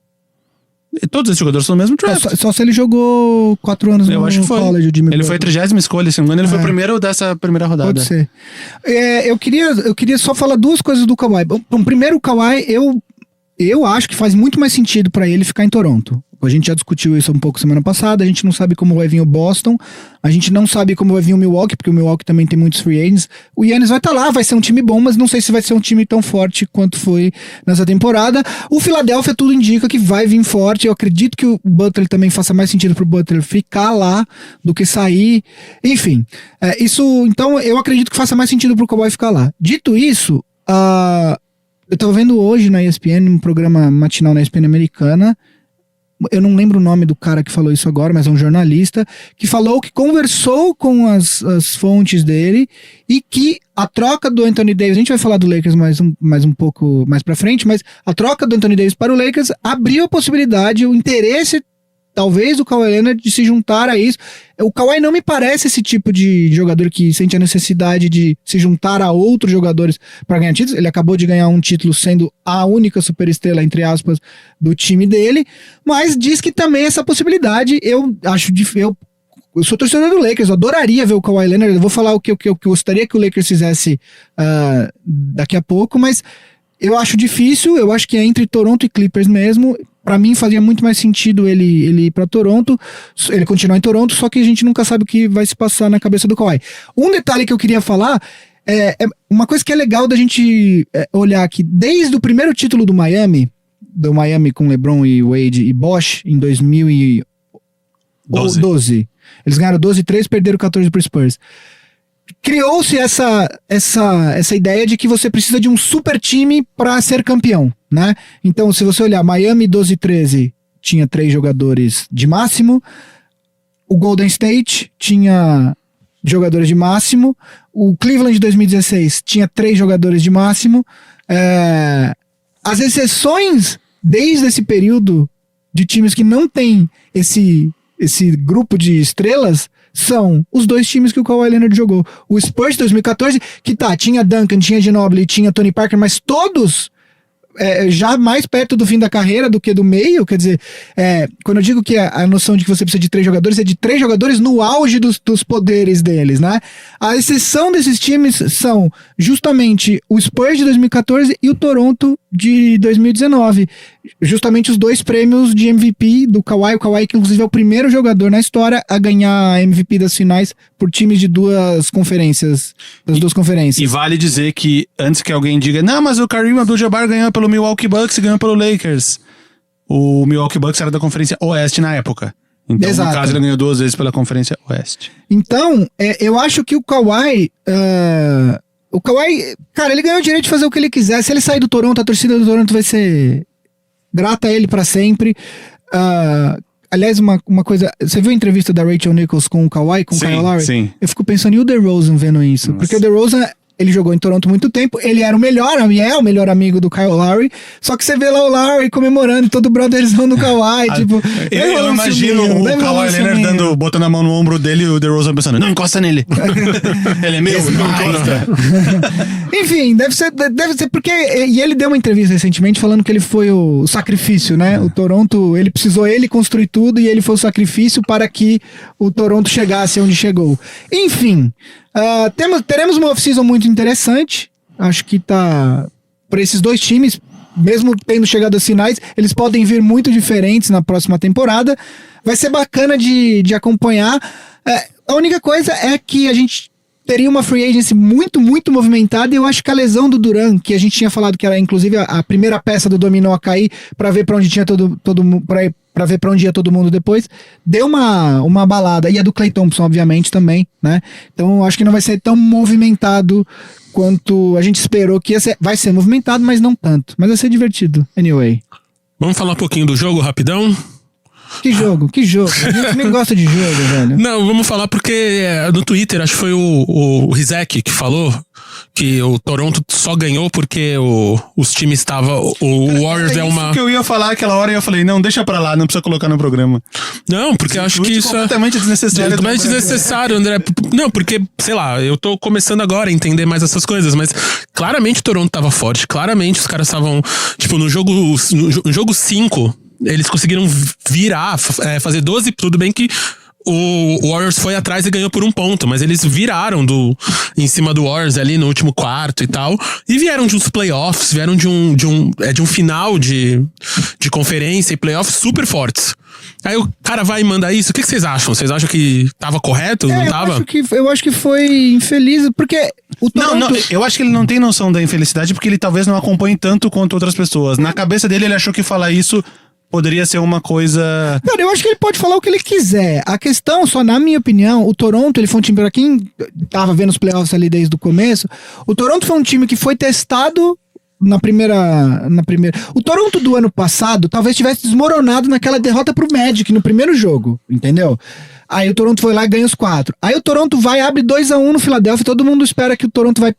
E todos esses jogadores são do mesmo draft. Só se ele jogou 4 anos no college, o Jimmy Ele foi a 30ª escolha, se não me engano, ele foi o primeiro dessa primeira rodada. Pode ser. Eu queria só falar 2 coisas do Kawhi. Bom, primeiro, o Kawhi, eu acho que faz muito mais sentido pra ele ficar em Toronto. A gente já discutiu isso um pouco semana passada, a gente não sabe como vai vir o Boston, a gente não sabe como vai vir o Milwaukee, porque o Milwaukee também tem muitos free agents. O Giannis vai estar lá, vai ser um time bom, mas não sei se vai ser um time tão forte quanto foi nessa temporada. O Philadelphia tudo indica que vai vir forte, eu acredito que o Butler também faça mais sentido pro Butler ficar lá do que sair. Enfim, então eu acredito que faça mais sentido pro Kawhi ficar lá. Dito isso, eu tava vendo hoje na ESPN, um programa matinal na ESPN americana. Eu não lembro o nome do cara que falou isso agora, mas é um jornalista que falou que conversou com as fontes dele e que a troca do Anthony Davis, a gente vai falar do Lakers mais um pouco mais pra frente, mas a troca do Anthony Davis para o Lakers abriu a possibilidade, o interesse talvez do Kawhi Leonard de se juntar a isso. O Kawhi não me parece esse tipo de jogador que sente a necessidade de se juntar a outros jogadores para ganhar títulos. Ele acabou de ganhar um título sendo a única superestrela, entre aspas, do time dele, mas diz que também essa possibilidade, eu sou torcedor do Lakers, eu adoraria ver o Kawhi Leonard, eu vou falar o que eu gostaria que o Lakers fizesse daqui a pouco, mas eu acho difícil, eu acho que é entre Toronto e Clippers mesmo. Pra mim fazia muito mais sentido ele ir pra Toronto, ele continuar em Toronto, só que a gente nunca sabe o que vai se passar na cabeça do Kawhi. Um detalhe que eu queria falar é uma coisa que é legal da gente olhar aqui, desde o primeiro título do Miami com LeBron e Wade e Bosh em 2012. Eles ganharam 12-3, perderam 14 pro Spurs. Criou-se essa ideia de que você precisa de um super time para ser campeão, né? Então, se você olhar, Miami 12-13 tinha 3 jogadores de máximo, o Golden State tinha jogadores de máximo, o Cleveland de 2016 tinha 3 jogadores de máximo. As exceções desde esse período de times que não tem esse grupo de estrelas são os 2 times que o Kawhi Leonard jogou. O Spurs de 2014, que tinha Duncan, tinha Ginobili, tinha Tony Parker, mas todos já mais perto do fim da carreira do que do meio. Quer dizer, quando eu digo que a noção de que você precisa de 3 jogadores é de 3 jogadores no auge dos poderes deles, né? A exceção desses times são justamente o Spurs de 2014 e o Toronto de 2019. Justamente os 2 prêmios de MVP do Kawhi. O Kawhi, que inclusive é o primeiro jogador na história a ganhar MVP das finais por times de 2 conferências. Das 2 conferências. E vale dizer que, antes que alguém diga, não, mas o Kareem Abdul-Jabbar ganhou pelo Milwaukee Bucks e ganhou pelo Lakers. O Milwaukee Bucks era da Conferência Oeste na época. Então, exato. No caso, ele ganhou 2 vezes pela Conferência Oeste. Então, eu acho que o Kawhi... O Kawhi, cara, ele ganhou o direito de fazer o que ele quiser. Se ele sair do Toronto, a torcida do Toronto vai ser grata a ele pra sempre. Aliás, uma coisa... Você viu a entrevista da Rachel Nichols com o Kawhi, com o Kyle Lowry? Sim. Eu fico pensando, e o DeRozan vendo isso? Nossa. Porque o DeRozan ele jogou em Toronto muito tempo, ele era o melhor amigo do Kyle Lowry, só que você vê lá o Lowry comemorando, todo o brotherzão do Kawhi, tipo... Eu imagino o Kawhi Leonard botando a mão no ombro dele e o DeRozan pensando, não encosta nele. Ele é meu, não encosta. Enfim, deve ser porque... E ele deu uma entrevista recentemente falando que ele foi o sacrifício, né? O Toronto, ele precisou construir tudo e ele foi o sacrifício para que o Toronto chegasse onde chegou. Enfim... teremos uma off-season muito interessante. Acho que tá... Para esses dois times, mesmo tendo chegado às finais, eles podem vir muito diferentes na próxima temporada. Vai ser bacana de acompanhar. A única coisa é que a gente teria uma free agency muito, muito movimentada, e eu acho que a lesão do Durant, que a gente tinha falado que era inclusive a primeira peça do dominó a cair para ver para onde tinha para ver para onde ia todo mundo depois, deu uma balada. E a do Klay Thompson, obviamente, também, né? Então, eu acho que não vai ser tão movimentado quanto a gente esperou que ia ser. Vai ser movimentado, mas não tanto. Mas vai ser divertido, anyway. Vamos falar um pouquinho do jogo, rapidão? Que jogo? A gente nem gosta de jogo, velho. Não, vamos falar porque no Twitter, acho que foi o Rizek que falou que o Toronto só ganhou porque os times estavam... O Warriors é uma... Isso que eu ia falar aquela hora e eu falei, não, deixa pra lá, não precisa colocar no programa. Não, porque eu acho que isso é... completamente desnecessário. Completamente desnecessário, André. Não, porque, sei lá, eu tô começando agora a entender mais essas coisas, mas claramente o Toronto tava forte, claramente os caras estavam, tipo, no jogo 5, eles conseguiram virar, fazer 12, tudo bem que o Warriors foi atrás e ganhou por 1 ponto, mas eles viraram em cima do Warriors ali no último quarto e tal, e vieram de uns playoffs, vieram de um final de conferência e playoffs super fortes. Aí o cara vai e manda isso, o que vocês acham? Vocês acham que tava correto? Não tava? Eu acho que foi infeliz, porque o Toronto... Não, eu acho que ele não tem noção da infelicidade, porque ele talvez não acompanhe tanto quanto outras pessoas. Na cabeça dele, ele achou que falar isso poderia ser uma coisa... Cara, eu acho que ele pode falar o que ele quiser. A questão, só na minha opinião, o Toronto, ele foi um time, pra quem tava vendo os playoffs ali desde o começo, o Toronto foi um time que foi testado na primeira... O Toronto do ano passado talvez tivesse desmoronado naquela derrota pro Magic no primeiro jogo, entendeu? Aí o Toronto foi lá e ganha os 4. Aí o Toronto vai e abre 2-1 no Philadelphia, todo mundo espera que o Toronto vai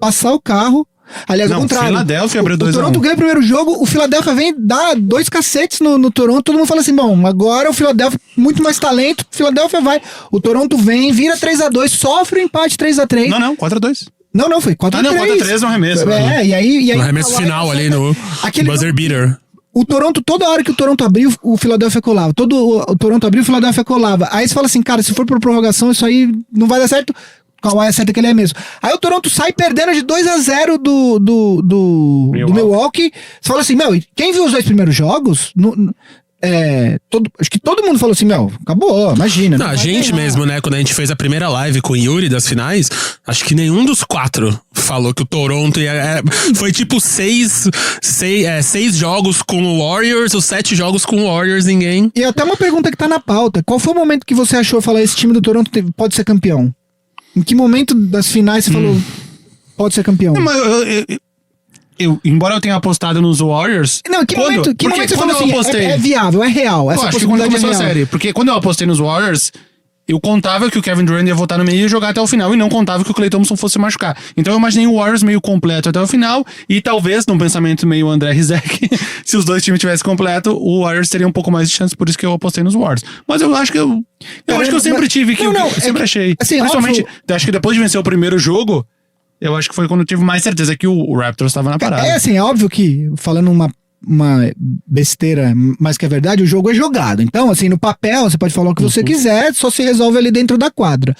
passar o carro. Aliás, ao contrário. Philadelphia abriu 2-1. O Toronto ganha o primeiro jogo, o Philadelphia vem dar 2 cacetes no Toronto, todo mundo fala assim, bom, agora o Philadelphia, muito mais talento, o Philadelphia vai. O Toronto vem, vira 3-2, sofre o empate 3-3. Não, 4-2. Não, foi 4-3. Não, 4-3 no arremesso. E aí no arremesso final ali no buzzer beater. O Toronto, toda hora que o Toronto abriu, o Philadelphia colava. O Toronto abriu, o Philadelphia colava. Aí você fala assim, cara, se for por prorrogação, isso aí não vai dar certo. Kawhi acerta que ele é mesmo. Aí o Toronto sai perdendo de 2-0 do Milwaukee. Você fala assim, quem viu os 2 primeiros jogos... acho que todo mundo falou assim, acabou, imagina. Não, a gente mesmo, né, quando a gente fez a primeira live com o Yuri das finais, acho que nenhum dos 4 falou que o Toronto foi tipo 6 jogos com o Warriors ou 7 jogos com o Warriors, ninguém. E até uma pergunta que tá na pauta, qual foi o momento que você achou falar esse time do Toronto pode ser campeão? Em que momento das finais você falou pode ser campeão? Não, mas embora eu tenha apostado nos Warriors... Não, que momento você falou assim, é viável, é real, essa possibilidade é real? Série, porque quando eu apostei nos Warriors, eu contava que o Kevin Durant ia voltar no meio e jogar até o final, e não contava que o Klay Thompson fosse machucar. Então eu imaginei o Warriors meio completo até o final, e talvez, num pensamento meio André Rizek, se os dois times tivessem completo, o Warriors teria um pouco mais de chance, por isso que eu apostei nos Warriors. Mas eu acho que eu sempre tive, eu sempre achei. Assim, principalmente, acho que depois de vencer o primeiro jogo, eu acho que foi quando eu tive mais certeza que o Raptors estava na parada. É óbvio que, falando uma besteira, mas que é verdade, o jogo é jogado. Então, assim, no papel, você pode falar o que você quiser, só se resolve ali dentro da quadra.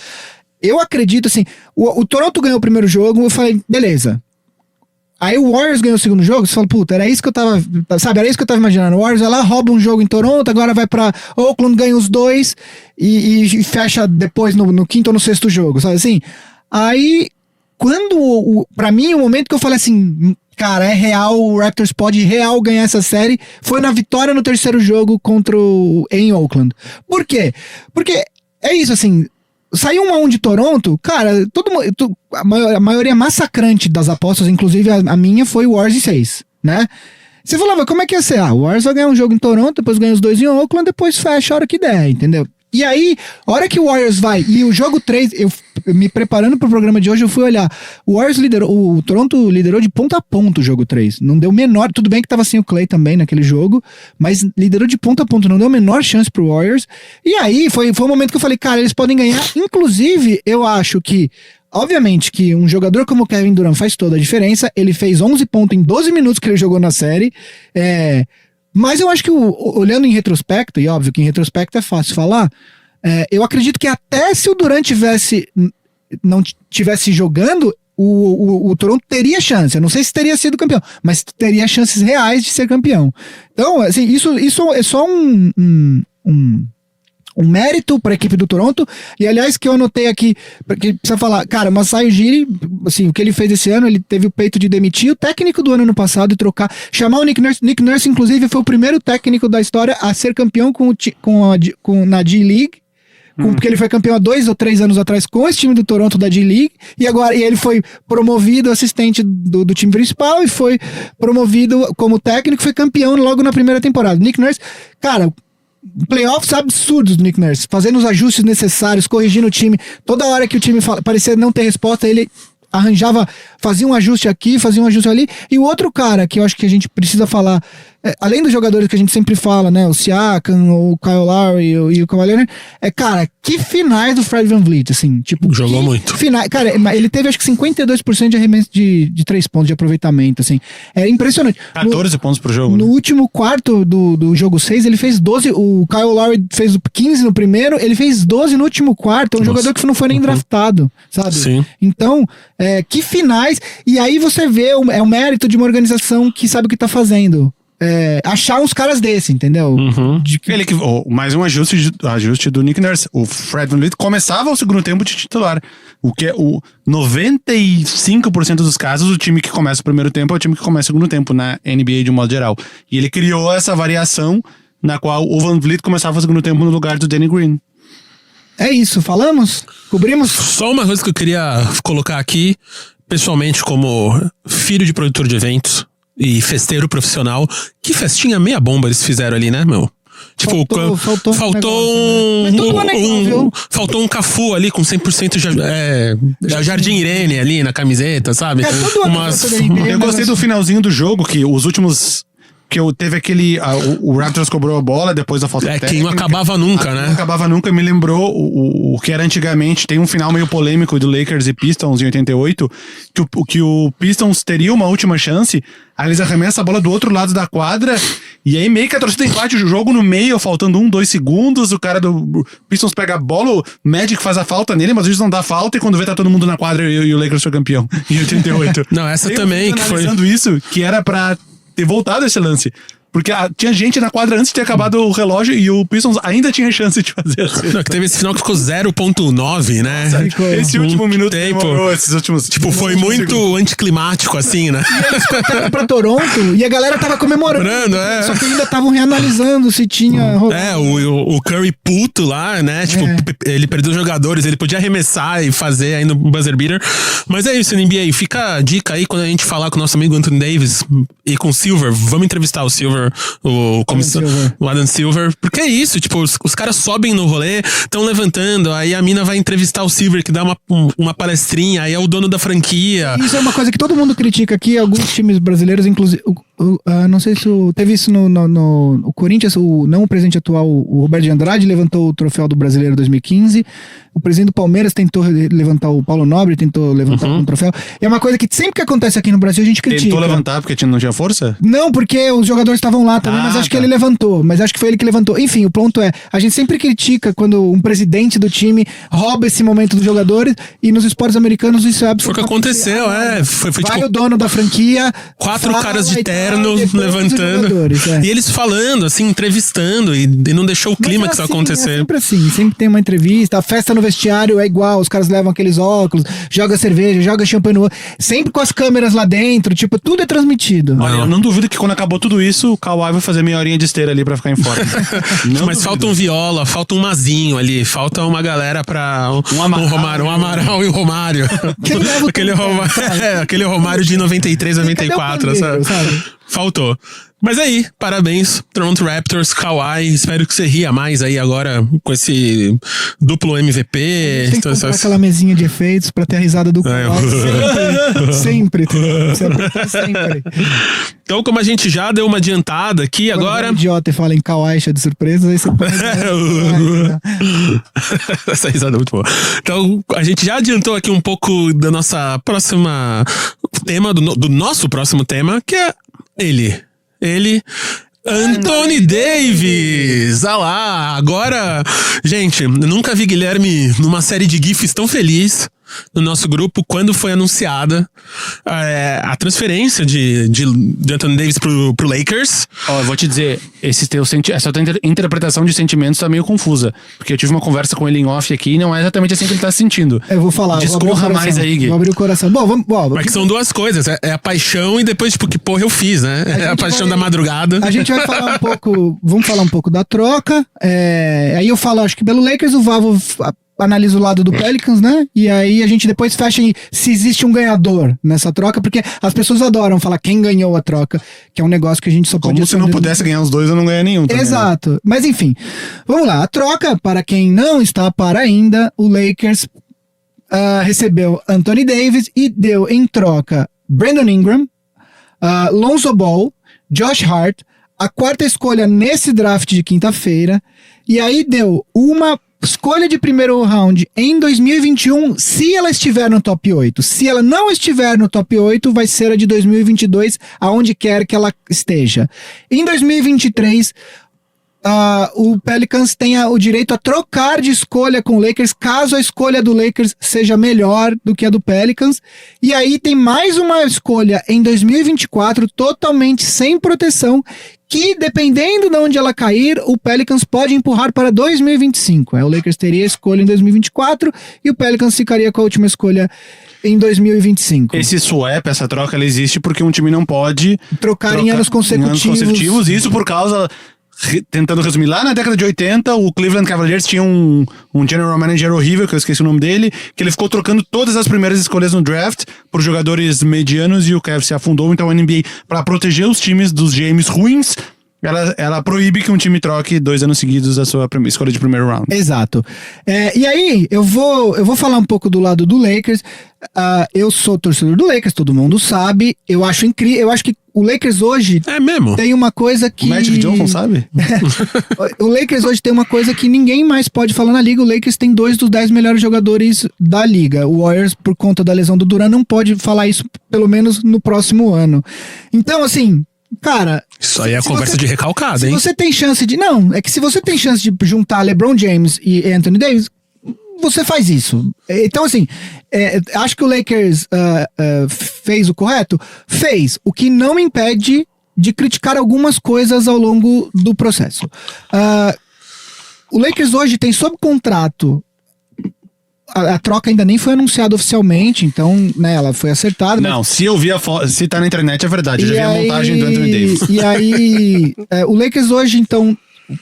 Eu acredito, assim, o Toronto ganhou o primeiro jogo, eu falei, beleza. Aí o Warriors ganhou o segundo jogo, você fala, puta, era isso que eu tava imaginando. O Warriors vai lá, rouba um jogo em Toronto, agora vai pra Oakland, ganha os 2 e fecha depois no quinto ou no sexto jogo, sabe assim? Aí, pra mim, o momento que eu falei assim, cara, é real, o Raptors pode real ganhar essa série, foi na vitória no terceiro jogo em Oakland. Por quê? Porque é isso, assim, saiu 1-1 de Toronto, cara, a maioria massacrante das apostas, inclusive a minha, foi o Warriors em 6, né? Você falava, como é que ia ser? O Warriors vai ganhar um jogo em Toronto, depois ganha os 2 em Oakland, depois fecha a hora que der, entendeu? E aí, a hora que o Warriors vai, e o jogo 3, eu me preparando pro programa de hoje, eu fui olhar, o Warriors o Toronto liderou de ponta a ponta o jogo 3, não deu menor, tudo bem que tava sem o Klay também naquele jogo, mas liderou de ponta a ponta, não deu a menor chance pro Warriors, e aí foi um momento que eu falei, cara, eles podem ganhar, inclusive, eu acho que obviamente que um jogador como o Kevin Durant faz toda a diferença, ele fez 11 pontos em 12 minutos que ele jogou na série, mas eu acho que olhando em retrospecto, e óbvio que em retrospecto é fácil falar, eu acredito que até se o Durant não tivesse jogando, o Toronto teria chance, eu não sei se teria sido campeão, mas teria chances reais de ser campeão. Então, assim, isso é só um mérito para a equipe do Toronto, e aliás que eu anotei aqui, porque precisa falar, cara, Masai Ujiri, assim, o que ele fez esse ano, ele teve o peito de demitir o técnico do ano passado e trocar, chamar o Nick Nurse inclusive foi o primeiro técnico da história a ser campeão na D-League, porque ele foi campeão há 2 ou 3 anos atrás com esse time do Toronto da D-League, e ele foi promovido assistente do time principal e foi promovido como técnico, foi campeão logo na primeira temporada. Nick Nurse, cara, playoffs absurdos do Nick Nurse, fazendo os ajustes necessários, corrigindo o time, toda hora que o time parecia não ter resposta, ele arranjava, fazia um ajuste aqui, fazia um ajuste ali, e o outro cara que eu acho que a gente precisa falar, além dos jogadores que a gente sempre fala, né, o Siakam, o Kyle Lowry e o Kawhi Leonard, cara, que finais do Fred VanVleet, assim, tipo... Jogou muito. Finais, cara, ele teve acho que 52% de arremesso de 3 pontos de aproveitamento, assim, é impressionante. 14 pontos pro jogo. No último quarto do jogo 6, ele fez 12, o Kyle Lowry fez 15 no primeiro, ele fez 12 no último quarto, jogador que não foi nem draftado, sabe? Sim. Então, que finais, e aí você vê, o mérito de uma organização que sabe o que tá fazendo. Achar uns caras desse, entendeu? Mais um ajuste do Nick Nurse. O Fred VanVleet começava o segundo tempo de titular. O que é 95% dos casos, o time que começa o primeiro tempo é o time que começa o segundo tempo na NBA de um modo geral. E ele criou essa variação na qual o VanVleet começava o segundo tempo no lugar do Danny Green. É isso, falamos? Cobrimos? Só uma coisa que eu queria colocar aqui, pessoalmente, como filho de produtor de eventos e festeiro profissional, que festinha meia bomba eles fizeram ali, né, meu? Tipo, faltou um Cafu ali com 100% Jardim Irene ali na camiseta, sabe? Eu gostei do finalzinho do jogo, que os últimos... Que teve aquele... O Raptors cobrou a bola depois da falta técnica. Que não acabava nunca, né? Não acabava nunca, me lembrou o que era antigamente. Tem um final meio polêmico do Lakers e Pistons em 88, que o Pistons teria uma última chance, aí eles arremessam a bola do outro lado da quadra, e aí meio que a torcida empate o jogo no meio, faltando 1, 2 segundos, o cara do Pistons pega a bola, o Magic faz a falta nele, mas às vezes não dá falta, e quando vê tá todo mundo na quadra e o Lakers foi campeão em 88. Não, essa também que foi... Analisando isso, que era pra ter voltado esse lance. Porque tinha gente na quadra antes de ter acabado o relógio e o Pistons ainda tinha chance de fazer assim. Não, que teve esse final que ficou 0.9, né? Esse último minuto tempo. Esses últimos... Tipo, foi muito anticlimático, assim, né? E eles cortaram pra Toronto e a galera tava comemorando. Só que ainda estavam reanalisando se tinha... o Curry puto lá, né? Tipo, ele perdeu os jogadores, ele podia arremessar e fazer ainda um buzzer beater. Mas é isso, NBA. Fica a dica aí quando a gente falar com o nosso amigo Anthony Davis e com o Silver. Vamos entrevistar o Silver, o Adam Silver, porque é isso, tipo, os caras sobem no rolê, estão levantando, aí a mina vai entrevistar o Silver, que dá uma palestrinha, aí é o dono da franquia. Isso é uma coisa que todo mundo critica aqui, alguns times brasileiros, inclusive, não sei se teve isso no Corinthians, não o presidente atual, o Roberto de Andrade, levantou o troféu do Brasileiro 2015, o presidente do Palmeiras tentou levantar, o Paulo Nobre tentou levantar um troféu, e é uma coisa que sempre que acontece aqui no Brasil a gente critica. Tentou levantar porque não tinha força? Não, porque os jogadores estavam lá também, mas acho que ele levantou, acho que foi ele que levantou. Enfim, o ponto é, a gente sempre critica quando um presidente do time rouba esse momento dos jogadores, e nos esportes americanos isso é absolutamente... Foi o que aconteceu, Foi vai tipo, o dono da franquia... 4 caras de terno levantando. E eles falando, assim, entrevistando, e não deixou o clímax acontecer. É sempre assim, sempre tem uma entrevista, a festa no vestiário é igual, os caras levam aqueles óculos, joga cerveja, joga champanhe no outro, sempre com as câmeras lá dentro, tipo, tudo é transmitido. Olha, eu não duvido que quando acabou tudo isso, o Kawhi vai fazer meia horinha de esteira ali pra ficar em forma. Mas falta um Viola, falta um Mazinho ali, falta uma galera pra... Um Amaral e o Romário. Aquele Romário de 93, 94, sabe? Faltou. Mas aí, parabéns, Toronto Raptors, Kawhi. Espero que você ria mais aí agora com esse duplo MVP. Tem que comprar aquela mesinha de efeitos pra ter a risada do Kawhi. Sempre. Sempre. Então, como a gente já deu uma adiantada aqui Quando agora... um idiota e fala em Kawhi cheio de surpresas, aí você pode... Essa risada é muito boa. Então, a gente já adiantou aqui um pouco da nossa próxima tema, do nosso próximo tema, que é ele, Anthony Davis! Ah lá, agora... Gente, eu nunca vi Guilherme numa série de GIFs tão feliz no nosso grupo quando foi anunciada a transferência de Anthony Davis pro Lakers. Ó, eu vou te dizer, essa tua interpretação de sentimentos tá meio confusa. Porque eu tive uma conversa com ele em off aqui e não é exatamente assim que ele tá se sentindo. Eu vou falar. Discorra mais aí, Gui. Vou abrir o coração. Bom, vamos. Mas que são duas coisas. É a paixão e depois, tipo, que porra eu fiz, né? É a paixão da madrugada. A gente vai falar um pouco. Vamos falar um pouco da troca. Aí eu falo, acho que pelo Lakers, o Vavo analisa o lado do Pelicans, né? E aí a gente depois fecha se existe um ganhador nessa troca, porque as pessoas adoram falar quem ganhou a troca, que é um negócio que a gente só pode... Como se não pudesse ganhar os dois, eu não ganhar nenhum também, exato. Né? Mas enfim, vamos lá. A troca, para quem não está para ainda, o Lakers recebeu Anthony Davis e deu em troca Brandon Ingram, Lonzo Ball, Josh Hart, a quarta escolha nesse draft de quinta-feira, e aí deu uma escolha de primeiro round em 2021, se ela estiver no top 8. Se ela não estiver no top 8, vai ser a de 2022, aonde quer que ela esteja. Em 2023, o Pelicans tenha o direito a trocar de escolha com o Lakers, caso a escolha do Lakers seja melhor do que a do Pelicans. E aí tem mais uma escolha em 2024, totalmente sem proteção, que dependendo de onde ela cair, o Pelicans pode empurrar para 2025. O Lakers teria a escolha em 2024 e o Pelicans ficaria com a última escolha em 2025. Esse swap, essa troca, ela existe porque um time não pode trocar em anos consecutivos. Isso por causa... Tentando resumir, lá na década de 80, o Cleveland Cavaliers tinha um general manager horrível, que eu esqueci o nome dele, que ele ficou trocando todas as primeiras escolhas no draft por jogadores medianos e o Cavs se afundou. Então a NBA, para proteger os times dos GMs ruins, ela proíbe que um time troque 2 anos seguidos a sua escolha de primeiro round. Exato. E aí, eu vou falar um pouco do lado do Lakers. Eu sou torcedor do Lakers, todo mundo sabe. Eu acho incrível. Eu acho que o Lakers hoje tem uma coisa que... O Magic Johnson sabe? O Lakers hoje tem uma coisa que ninguém mais pode falar na liga. O Lakers tem 2 dos 10 melhores jogadores da liga. O Warriors, por conta da lesão do Durant, não pode falar isso, pelo menos no próximo ano. Então, assim... Cara, isso aí é conversa de recalcada, hein? Se você tem chance de... Não, é que se você tem chance de juntar LeBron James e Anthony Davis, você faz isso. Então, assim, acho que o Lakers fez o correto? Fez. O que não me impede de criticar algumas coisas ao longo do processo. O Lakers hoje tem sob contrato... A troca ainda nem foi anunciada oficialmente, então, né, ela foi acertada. Não, mas... se eu vi a foto, se tá na internet é verdade, eu já vi a montagem do Anthony Davis. E aí, o Lakers hoje, então,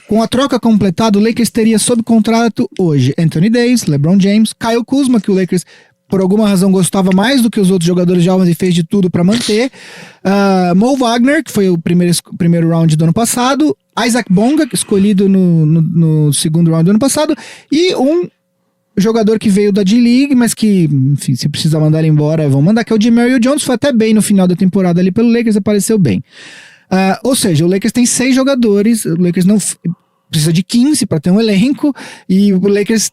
com a troca completada, o Lakers teria sob contrato hoje Anthony Davis, LeBron James, Kyle Kuzma, que o Lakers, por alguma razão, gostava mais do que os outros jogadores jovens e fez de tudo para manter, Mo Wagner, que foi o primeiro round do ano passado, Isaac Bonga, escolhido no segundo round do ano passado, e um jogador que veio da D-League, mas que, enfim, se precisa mandar ele embora, vão mandar, que é o Demaryius Jones. Foi até bem no final da temporada ali pelo Lakers, apareceu bem. Ou seja, o Lakers tem 6 jogadores, o Lakers não precisa de 15 para ter um elenco, e o Lakers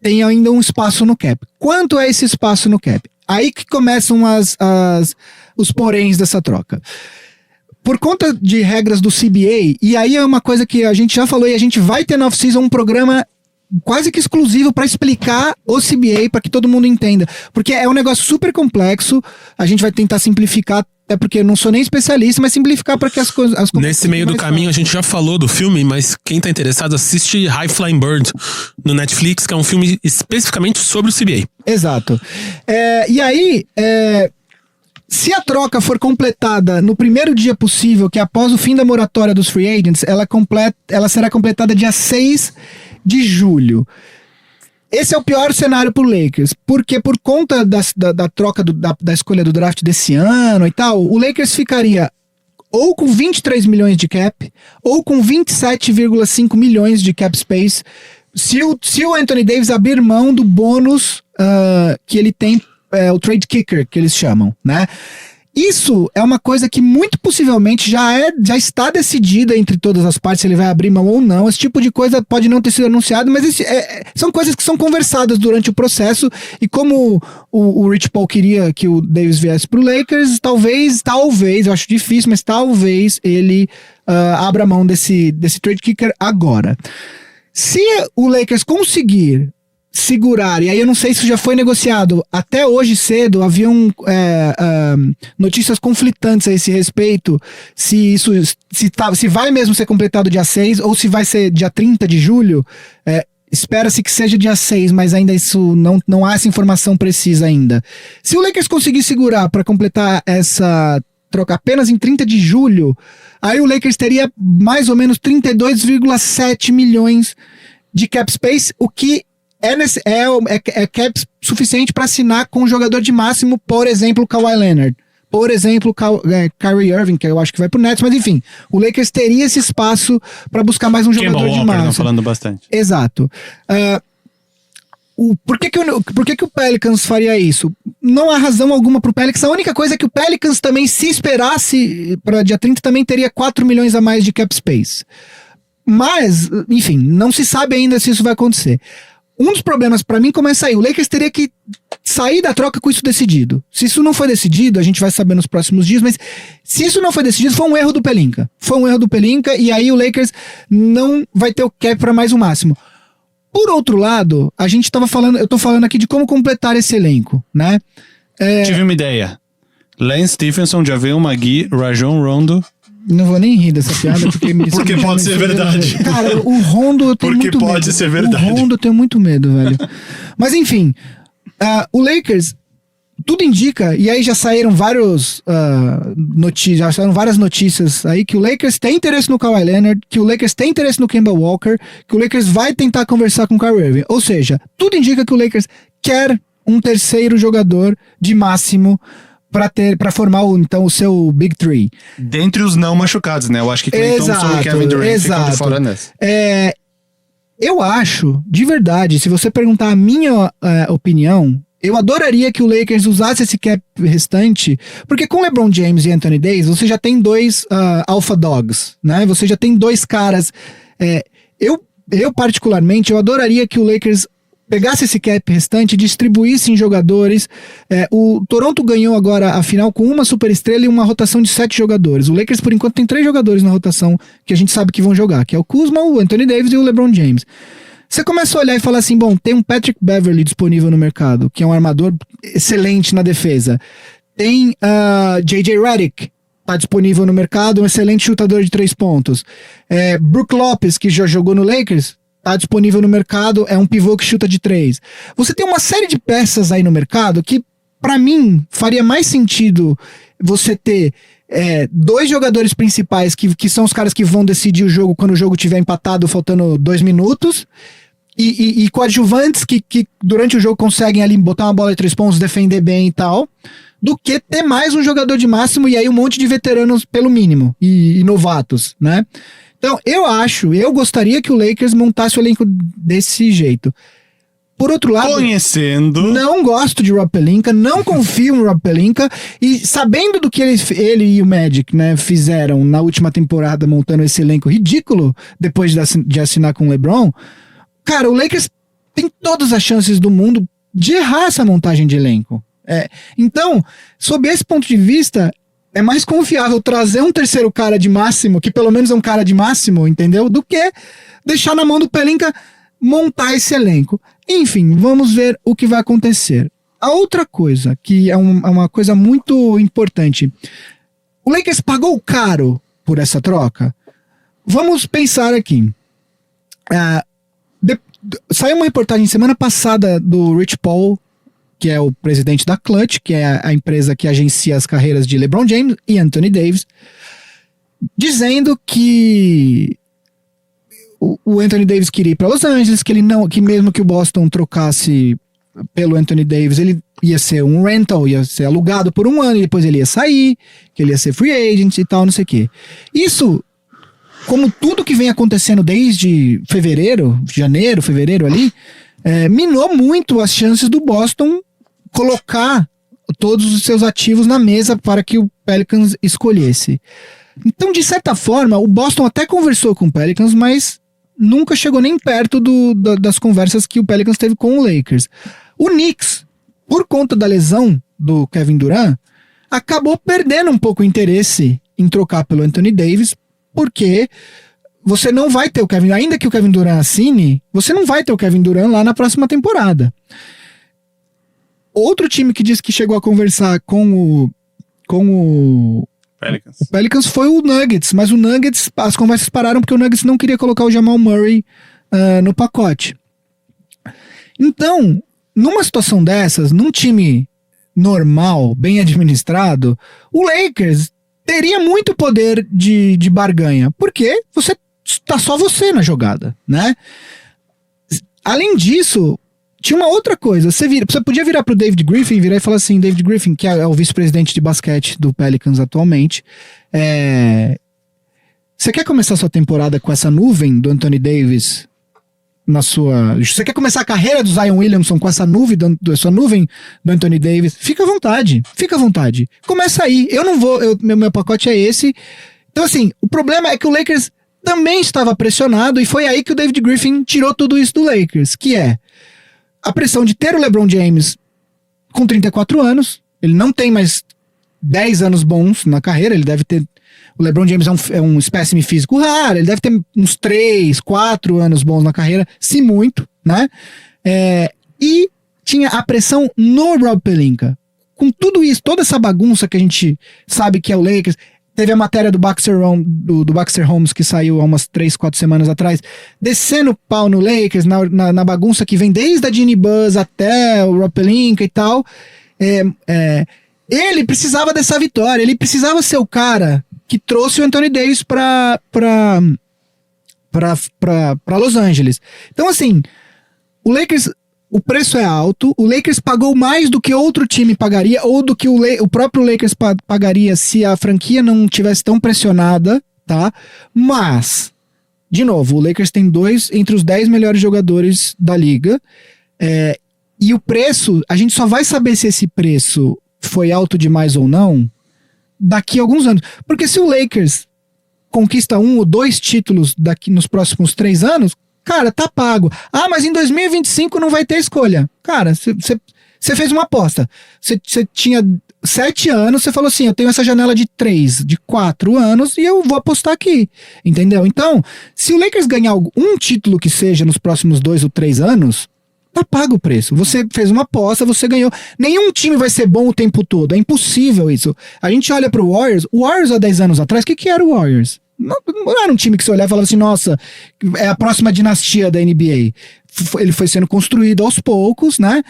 tem ainda um espaço no cap. Quanto é esse espaço no cap? Aí que começam os poréns dessa troca. Por conta de regras do CBA, e aí é uma coisa que a gente já falou, e a gente vai ter no off-season um programa quase que exclusivo para explicar o CBA, para que todo mundo entenda, porque é um negócio super complexo. A gente vai tentar simplificar, até porque eu não sou nem especialista, mas simplificar para que as coisas... Nesse meio do caminho a gente já falou do filme, mas quem tá interessado assiste High Flying Bird no Netflix, que é um filme especificamente sobre o CBA. Exato. E aí, se a troca for completada no primeiro dia possível, que é após o fim da moratória dos free agents, ela será completada dia 6 de julho. Esse é o pior cenário pro Lakers, porque por conta da troca da escolha do draft desse ano e tal, o Lakers ficaria ou com 23 milhões de cap, ou com 27,5 milhões de cap space, se o Anthony Davis abrir mão do bônus que ele tem, o trade kicker, que eles chamam, né? Isso é uma coisa que muito possivelmente já está decidida entre todas as partes, se ele vai abrir mão ou não. Esse tipo de coisa pode não ter sido anunciado, mas são coisas que são conversadas durante o processo. E como o Rich Paul queria que o Davis viesse pro Lakers, talvez, eu acho difícil, mas talvez ele abra mão desse trade kicker agora. Se o Lakers conseguir segurar, e aí eu não sei se já foi negociado, até hoje cedo haviam notícias conflitantes a esse respeito, se vai mesmo ser completado dia 6 ou se vai ser dia 30 de julho. Espera-se que seja dia 6, mas ainda isso não há essa informação precisa ainda. Se o Lakers conseguir segurar para completar essa troca apenas em 30 de julho, aí o Lakers teria mais ou menos 32,7 milhões de cap space, o que é cap suficiente para assinar com um jogador de máximo, por exemplo, Kawhi Leonard, por exemplo, Kyrie Irving, que eu acho que vai pro Nets, mas enfim, o Lakers teria esse espaço para buscar mais um jogador de máximo. Não, falando bastante. Exato. Por que o Pelicans faria isso? Não há razão alguma pro Pelicans. A única coisa é que o Pelicans também, se esperasse para dia 30, também teria 4 milhões a mais de cap space. Mas, enfim, não se sabe ainda se isso vai acontecer. Um dos problemas pra mim começa aí. O Lakers teria que sair da troca com isso decidido. Se isso não foi decidido, a gente vai saber nos próximos dias, mas se isso não foi decidido, foi um erro do Pelinka. E aí o Lakers não vai ter o cap pra mais um máximo. Por outro lado, eu tô falando aqui de como completar esse elenco, né? Tive uma ideia. Lance Stephenson, Javel McGee, Rajon Rondo. Não vou nem rir dessa piada, porque pode ser verdade. Cara, o Rondo eu tenho muito medo. Porque pode ser verdade. O Rondo eu tenho muito medo, velho. Mas enfim, o Lakers, tudo indica, e aí já saíram várias notícias aí, que o Lakers tem interesse no Kawhi Leonard, que o Lakers tem interesse no Kemba Walker, que o Lakers vai tentar conversar com o Kyrie Irving. Ou seja, tudo indica que o Lakers quer um terceiro jogador de máximo para formar o seu Big Three. Dentre os não machucados, né? Eu acho que Klay Thompson e Kevin Durant ficam de fora nessa. Eu acho, de verdade, se você perguntar a minha opinião, eu adoraria que o Lakers usasse esse cap restante, porque com LeBron James e Anthony Davis, você já tem dois alpha dogs, né? Você já tem dois caras. Eu particularmente, eu adoraria que o Lakers pegasse esse cap restante e distribuísse em jogadores. O Toronto ganhou agora a final com uma superestrela e uma rotação de 7 jogadores. O Lakers, por enquanto, tem 3 jogadores na rotação que a gente sabe que vão jogar, que é o Kuzma, o Anthony Davis e o LeBron James. Você começa a olhar e falar assim, bom, tem um Patrick Beverley disponível no mercado, que é um armador excelente na defesa. Tem J.J. Redick, tá disponível no mercado, um excelente chutador de 3 pontos. Brook Lopez, que já jogou no Lakers, tá disponível no mercado, é um pivô que chuta de 3. Você tem uma série de peças aí no mercado que, pra mim, faria mais sentido você ter 2 jogadores principais que são os caras que vão decidir o jogo quando o jogo estiver empatado, faltando 2 minutos, e coadjuvantes que durante o jogo conseguem ali botar uma bola de 3 pontos, defender bem e tal, do que ter mais um jogador de máximo e aí um monte de veteranos pelo mínimo, e novatos, né? Então, eu gostaria que o Lakers montasse o elenco desse jeito. Por outro lado, não gosto de Rob Pelinka, não confio no Rob Pelinka, e sabendo do que ele e o Magic, né, fizeram na última temporada montando esse elenco ridículo, depois de assinar com o LeBron, cara, o Lakers tem todas as chances do mundo de errar essa montagem de elenco. Então, sob esse ponto de vista, é mais confiável trazer um terceiro cara de máximo, que pelo menos é um cara de máximo, entendeu? Do que deixar na mão do Pelinka montar esse elenco. Enfim, vamos ver o que vai acontecer. A outra coisa, que é uma coisa muito importante. O Lakers pagou caro por essa troca? Vamos pensar aqui. Saiu uma reportagem semana passada do Rich Paul, que é o presidente da Clutch, que é a empresa que agencia as carreiras de LeBron James e Anthony Davis, dizendo que o Anthony Davis queria ir para Los Angeles, que mesmo que o Boston trocasse pelo Anthony Davis, ele ia ser um rental, ia ser alugado por um ano e depois ele ia sair, que ele ia ser free agent e tal, não sei o quê. Isso, como tudo que vem acontecendo desde janeiro, fevereiro ali, minou muito as chances do Boston colocar todos os seus ativos na mesa para que o Pelicans escolhesse. Então, de certa forma, o Boston até conversou com o Pelicans, mas nunca chegou nem perto das conversas que o Pelicans teve com o Lakers. O Knicks, por conta da lesão do Kevin Durant, acabou perdendo um pouco o interesse em trocar pelo Anthony Davis, porque você não vai ter o Kevin, ainda que o Kevin Durant assine, você não vai ter o Kevin Durant lá na próxima temporada. Outro time que disse que chegou a conversar com o Pelicans foi o Nuggets, mas o Nuggets, as conversas pararam porque o Nuggets não queria colocar o Jamal Murray no pacote. Então, numa situação dessas, num time normal, bem administrado, o Lakers teria muito poder de barganha, porque tá só você na jogada, né? Além disso, tinha uma outra coisa, você podia virar pro David Griffin, virar e falar assim, David Griffin, que é o vice-presidente de basquete do Pelicans atualmente, você quer começar sua temporada com essa nuvem do Anthony Davis você quer começar a carreira do Zion Williamson com essa nuvem sua nuvem do Anthony Davis? Fica à vontade. Começa aí. Eu não vou, meu pacote é esse. Então assim, o problema é que o Lakers também estava pressionado e foi aí que o David Griffin tirou tudo isso do Lakers, que é a pressão de ter o LeBron James com 34 anos, ele não tem mais 10 anos bons na carreira, ele deve ter... O LeBron James é um espécime físico raro, ele deve ter uns 3, 4 anos bons na carreira, se muito, né? E tinha a pressão no Rob Pelinka. Com tudo isso, toda essa bagunça que a gente sabe que é o Lakers... Teve a matéria do Baxter Holmes que saiu há umas 3, 4 semanas atrás, descendo pau no Lakers, na bagunça que vem desde a Jeannie Buss até o Rob Pelinka e tal. Ele precisava dessa vitória, ele precisava ser o cara que trouxe o Anthony Davis pra Los Angeles. Então assim, o preço é alto, o Lakers pagou mais do que outro time pagaria, ou do que o próprio Lakers pagaria se a franquia não tivesse tão pressionada, tá? Mas, de novo, o Lakers tem 2 entre os 10 melhores jogadores da liga, e o preço, a gente só vai saber se esse preço foi alto demais ou não daqui a alguns anos. Porque se o Lakers conquista 1 ou 2 títulos daqui nos próximos 3 anos, cara, tá pago. Ah, mas em 2025 não vai ter escolha. Cara, você fez uma aposta. Você tinha 7 anos, você falou assim, eu tenho essa janela de 3, de 4 anos e eu vou apostar aqui. Entendeu? Então, se o Lakers ganhar um título que seja nos próximos 2 ou 3 anos, tá pago o preço. Você fez uma aposta, você ganhou. Nenhum time vai ser bom o tempo todo. É impossível isso. A gente olha pro Warriors. O Warriors há 10 anos atrás, o que era o Warriors? Não era um time que você olhava e falava assim, nossa, é a próxima dinastia da NBA. Ele foi sendo construído aos poucos, né?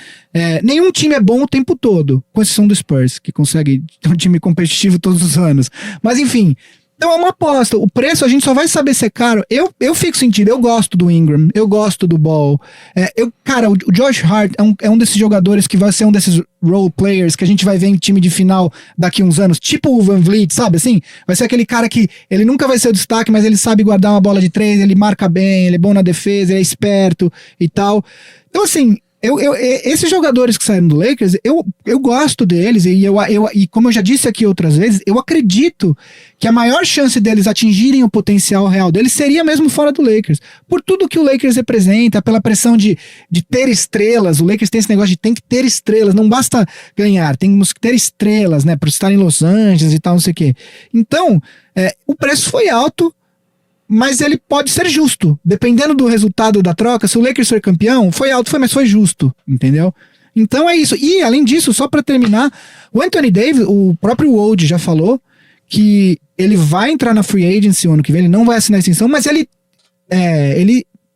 Nenhum time é bom o tempo todo, com exceção do Spurs, que consegue ter um time competitivo todos os anos. Mas enfim, então é uma aposta. O preço a gente só vai saber se é caro. Eu fico sentindo, eu gosto do Ingram, eu gosto do Ball. Cara, o Josh Hart é um desses jogadores que vai ser um desses role players que a gente vai ver em time de final daqui uns anos, tipo o Van Vliet, sabe assim? Vai ser aquele cara que ele nunca vai ser o destaque, mas ele sabe guardar uma bola de 3, ele marca bem, ele é bom na defesa, ele é esperto e tal. Então assim, esses jogadores que saíram do Lakers, eu gosto deles e como eu já disse aqui outras vezes, eu acredito que a maior chance deles atingirem o potencial real deles seria mesmo fora do Lakers. Por tudo que o Lakers representa, pela pressão de ter estrelas. O Lakers tem esse negócio de tem que ter estrelas, não basta ganhar, temos que ter estrelas, né, por estar em Los Angeles e tal, não sei o quê. Então, o preço foi alto, mas ele pode ser justo. Dependendo do resultado da troca, se o Lakers for campeão, foi alto, mas foi justo, entendeu? Então é isso. E, além disso, só pra terminar, o Anthony Davis, o próprio Woj já falou que ele vai entrar na free agency o ano que vem, ele não vai assinar a extensão, mas ele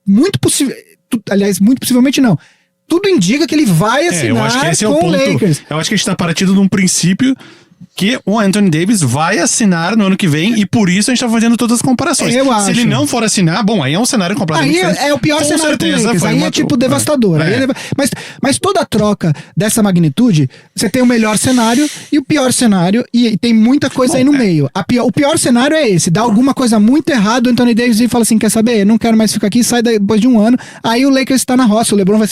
muito possivelmente não. Tudo indica que ele vai assinar eu acho que esse com o Lakers. Eu acho que a gente tá partindo de um princípio que o Anthony Davis vai assinar no ano que vem e por isso a gente tá fazendo todas as comparações. Eu acho. Se ele não for assinar, bom, aí é um cenário completamente Aí diferente. é o pior Com cenário pro certeza Lakers. foi Aí uma é tipo troca. devastador. Aí É. mas toda troca dessa magnitude, você tem o melhor cenário e o pior cenário, e tem muita coisa aí no meio. O pior cenário é esse: dá alguma coisa muito errada, o Anthony Davis e fala assim: quer saber? Não quero mais ficar aqui, sai depois de um ano. Aí o Lakers tá na roça, o LeBron vai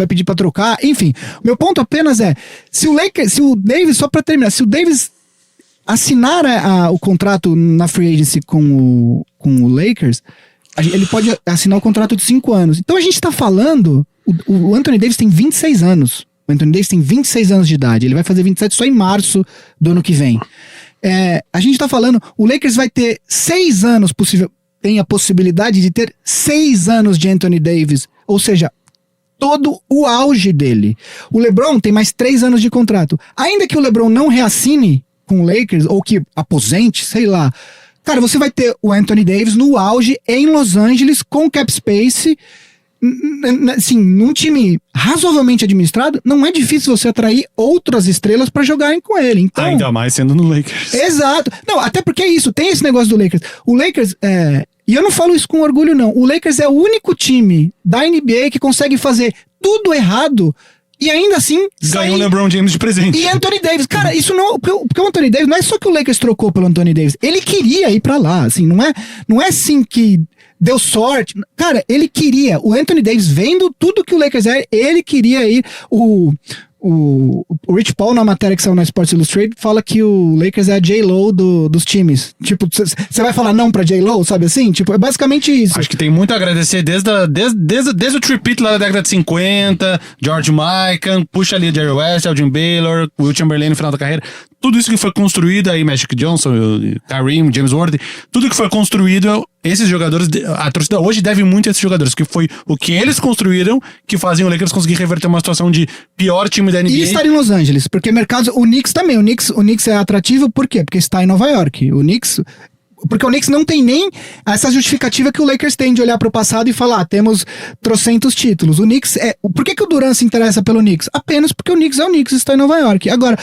pedir pra trocar. Enfim, o meu ponto apenas é: se o Davis, só pra terminar, se o Davis assinar o contrato na free agency com o Lakers, ele pode assinar o contrato de 5 anos. Então a gente tá falando, o Anthony Davis tem 26 anos. O Anthony Davis tem 26 anos de idade. Ele vai fazer 27 só em março do ano que vem. A gente tá falando, o Lakers vai ter 6 anos tem a possibilidade de ter 6 anos de Anthony Davis. Ou seja, todo o auge dele. O LeBron tem mais 3 anos de contrato. Ainda que o LeBron não reassine com o Lakers, ou que aposente, sei lá. Cara, você vai ter o Anthony Davis no auge em Los Angeles, com cap space, assim, num time razoavelmente administrado, não é difícil você atrair outras estrelas pra jogarem com ele. Então, Ainda mais sendo no Lakers. exato. Não, até porque é isso, tem esse negócio do Lakers. O Lakers, e eu não falo isso com orgulho não, o Lakers é o único time da NBA que consegue fazer tudo errado e ainda assim Ganhou o LeBron James de presente. e Anthony Davis. Cara, isso não. Porque o Anthony Davis não é só que o Lakers trocou pelo Anthony Davis. Ele queria ir pra lá. Assim, não é assim que deu sorte. Cara, ele queria. O Anthony Davis, vendo tudo que o Lakers é, ele queria ir. O Rich Paul, na matéria que saiu na Sports Illustrated, fala que o Lakers é a J-Lo dos times. Tipo, você vai falar não pra J-Lo, sabe assim? Tipo, é basicamente isso. Acho que tem muito a agradecer desde o tripit lá da década de 50, George Mikan, puxa ali Jerry West, Elgin Baylor, Will Chamberlain no final da carreira. Tudo isso que foi construído aí, Magic Johnson, Kareem, James Worthy, tudo que foi construído, esses jogadores, a torcida hoje deve muito a esses jogadores, que foi o que eles construíram que fazem o Lakers conseguir reverter uma situação de pior time da NBA. E estar em Los Angeles, porque o Knicks também, o Knicks é atrativo por quê? Porque está em Nova York. Porque o Knicks não tem nem essa justificativa que o Lakers tem de olhar para o passado e falar, temos trocentos títulos. O Knicks por que o Durant se interessa pelo Knicks? Apenas porque o Knicks é o Knicks, está em Nova York. Agora,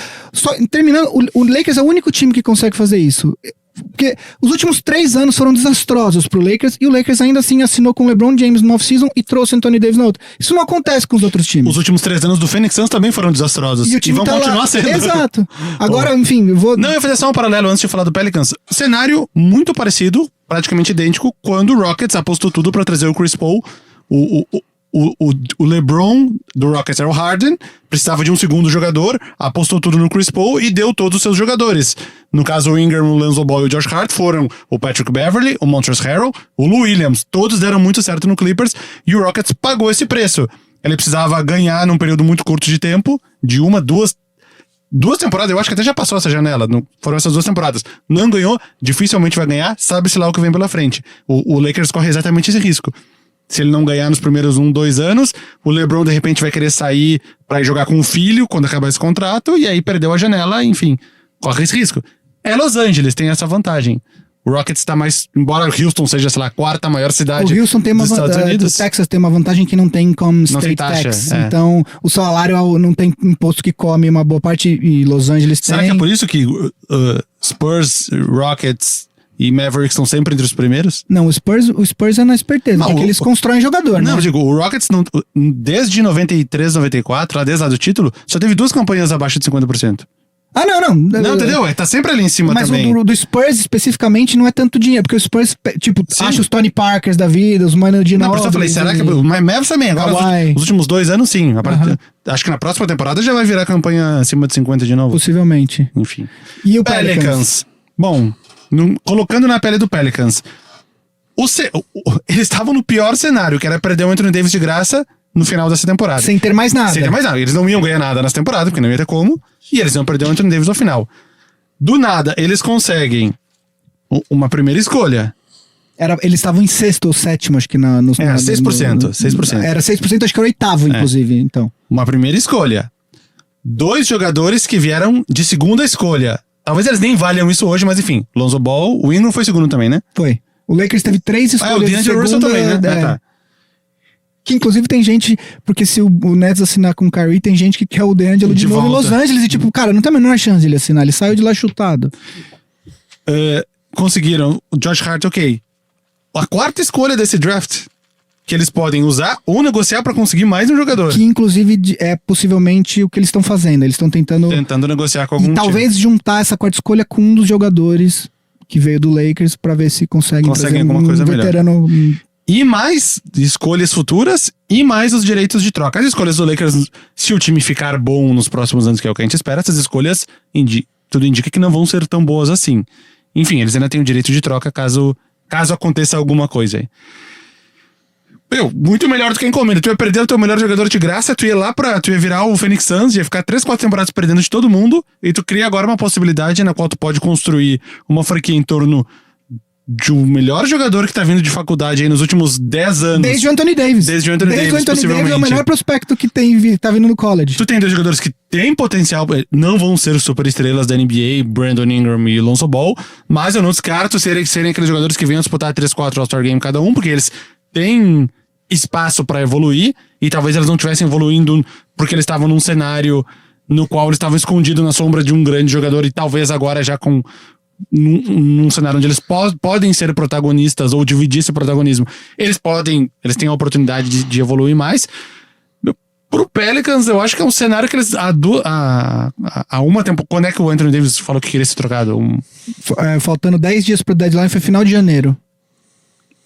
terminando, o Lakers é o único time que consegue fazer isso. Porque os últimos 3 anos foram desastrosos pro Lakers e o Lakers ainda assim assinou com o LeBron James no off-season e trouxe Anthony Davis no outro. Isso não acontece com os outros times. Os últimos 3 anos do Phoenix Suns também foram desastrosos. E o time vão tá continuar lá. sendo. Exato. Agora, enfim, eu vou... Não, eu ia fazer só um paralelo antes de falar do Pelicans. Cenário muito parecido, praticamente idêntico, quando o Rockets apostou tudo pra trazer o Chris Paul. O LeBron do Rockets era o Harden, precisava de um segundo jogador, apostou tudo no Chris Paul e deu todos os seus jogadores. No caso, o Ingram, o Lonzo Ball e o Josh Hart foram o Patrick Beverley, o Montrezl Harrell, o Lou Williams. Todos deram muito certo no Clippers e o Rockets pagou esse preço. Ele precisava ganhar num período muito curto de tempo, de duas temporadas, eu acho que até já passou essa janela, foram essas 2 temporadas. Não ganhou, dificilmente vai ganhar, sabe-se lá o que vem pela frente. O Lakers corre exatamente esse risco. Se ele não ganhar nos primeiros 1-2 anos, o LeBron de repente vai querer sair pra ir jogar com o filho quando acabar esse contrato, e aí perdeu a janela, enfim, corre esse risco. É Los Angeles, tem essa vantagem. O Rockets tá mais, embora o Houston seja, sei lá, a 4ª maior cidade o Houston tem dos Estados Unidos. O Texas tem uma vantagem que não tem como Não tem state taxa, tax. é. Então, o salário não tem imposto que come uma boa parte e Los Angeles tem. Será que é por isso que Spurs, Rockets e Mavericks estão sempre entre os primeiros? Não, o Spurs é na esperteza, Não, porque eles constroem jogador, Não, né? eu digo, o Rockets desde 93, 94, lá desde lá do título, só teve 2 campanhas abaixo de 50%. Ah, não. Não, entendeu? Tá sempre ali em cima Mas também. o do Spurs especificamente não é tanto dinheiro, porque o Spurs, tipo, Sim. acha os Tony Parkers da vida, os Manu Ginobili. Não, por isso eu falei, será que... O Mavs também, agora Kawhi. os últimos 2 anos, sim. Acho que na próxima temporada já vai virar campanha acima de 50 de novo. Possivelmente. Enfim. E o Pelicans? Bom, colocando na pele do Pelicans, eles estavam no pior cenário, que era perder o Anthony Davis de graça no final dessa temporada. Sem ter mais nada. Sem ter mais nada. Eles não iam ganhar nada nessa temporada, porque não ia ter como, e eles iam perder o Anthony Davis no final. Do nada, eles conseguem uma primeira escolha. Eles estavam em 6º ou 7º, acho que nos... 6%. 6%. Era 6%, acho que era o 8º, inclusive, então. Uma primeira escolha. 2 jogadores que vieram de segunda escolha. Talvez eles nem valham isso hoje, mas enfim. Lonzo Ball, o Ingram foi segundo também, né? Foi. O Lakers teve 3 escolhas o de D'Angelo segunda. Russell também, né? É. Tá. Que inclusive tem gente, porque se o Nets assinar com o Kyrie, tem gente que quer o DeAngelo de novo em Los Angeles e tipo, cara, não tem a menor chance de ele assinar, ele saiu de lá chutado. Conseguiram o Josh Hart, ok. A quarta escolha desse draft que eles podem usar ou negociar pra conseguir mais um jogador. Que inclusive é possivelmente o que eles estão fazendo, eles estão tentando negociar com algum time. Talvez juntar essa quarta escolha com um dos jogadores que veio do Lakers pra ver se conseguem trazer alguma coisa veterano melhor. E mais escolhas futuras e mais os direitos de troca. As escolhas do Lakers, se o time ficar bom nos próximos anos, que é o que a gente espera, essas escolhas, tudo indica que não vão ser tão boas assim. Enfim, eles ainda têm o direito de troca caso aconteça alguma coisa aí. Muito melhor do que a encomenda. Tu ia perder o teu melhor jogador de graça, tu ia virar o Phoenix Suns, ia ficar 3-4 temporadas perdendo de todo mundo, e tu cria agora uma possibilidade na qual tu pode construir uma franquia em torno de um melhor jogador que tá vindo de faculdade aí nos últimos 10 anos. Desde o Anthony Davis. Desde o Anthony Davis, possivelmente. É o melhor prospecto que tá vindo no college. Tu tem dois jogadores que têm potencial, não vão ser super estrelas da NBA, Brandon Ingram e Lonzo Ball, mas eu não descarto serem aqueles jogadores que venham disputar 3-4 All-Star Game cada um, porque eles têm espaço pra evoluir, e talvez eles não estivessem evoluindo porque eles estavam num cenário no qual eles estavam escondidos na sombra de um grande jogador, e talvez agora já com num cenário onde eles podem ser protagonistas ou dividir esse protagonismo, eles têm a oportunidade de evoluir mais. Pro Pelicans, eu acho que é um cenário que eles há uma tempo. Quando é que o Anthony Davis falou que queria ser trocado? Faltando 10 dias pro deadline, foi final de janeiro.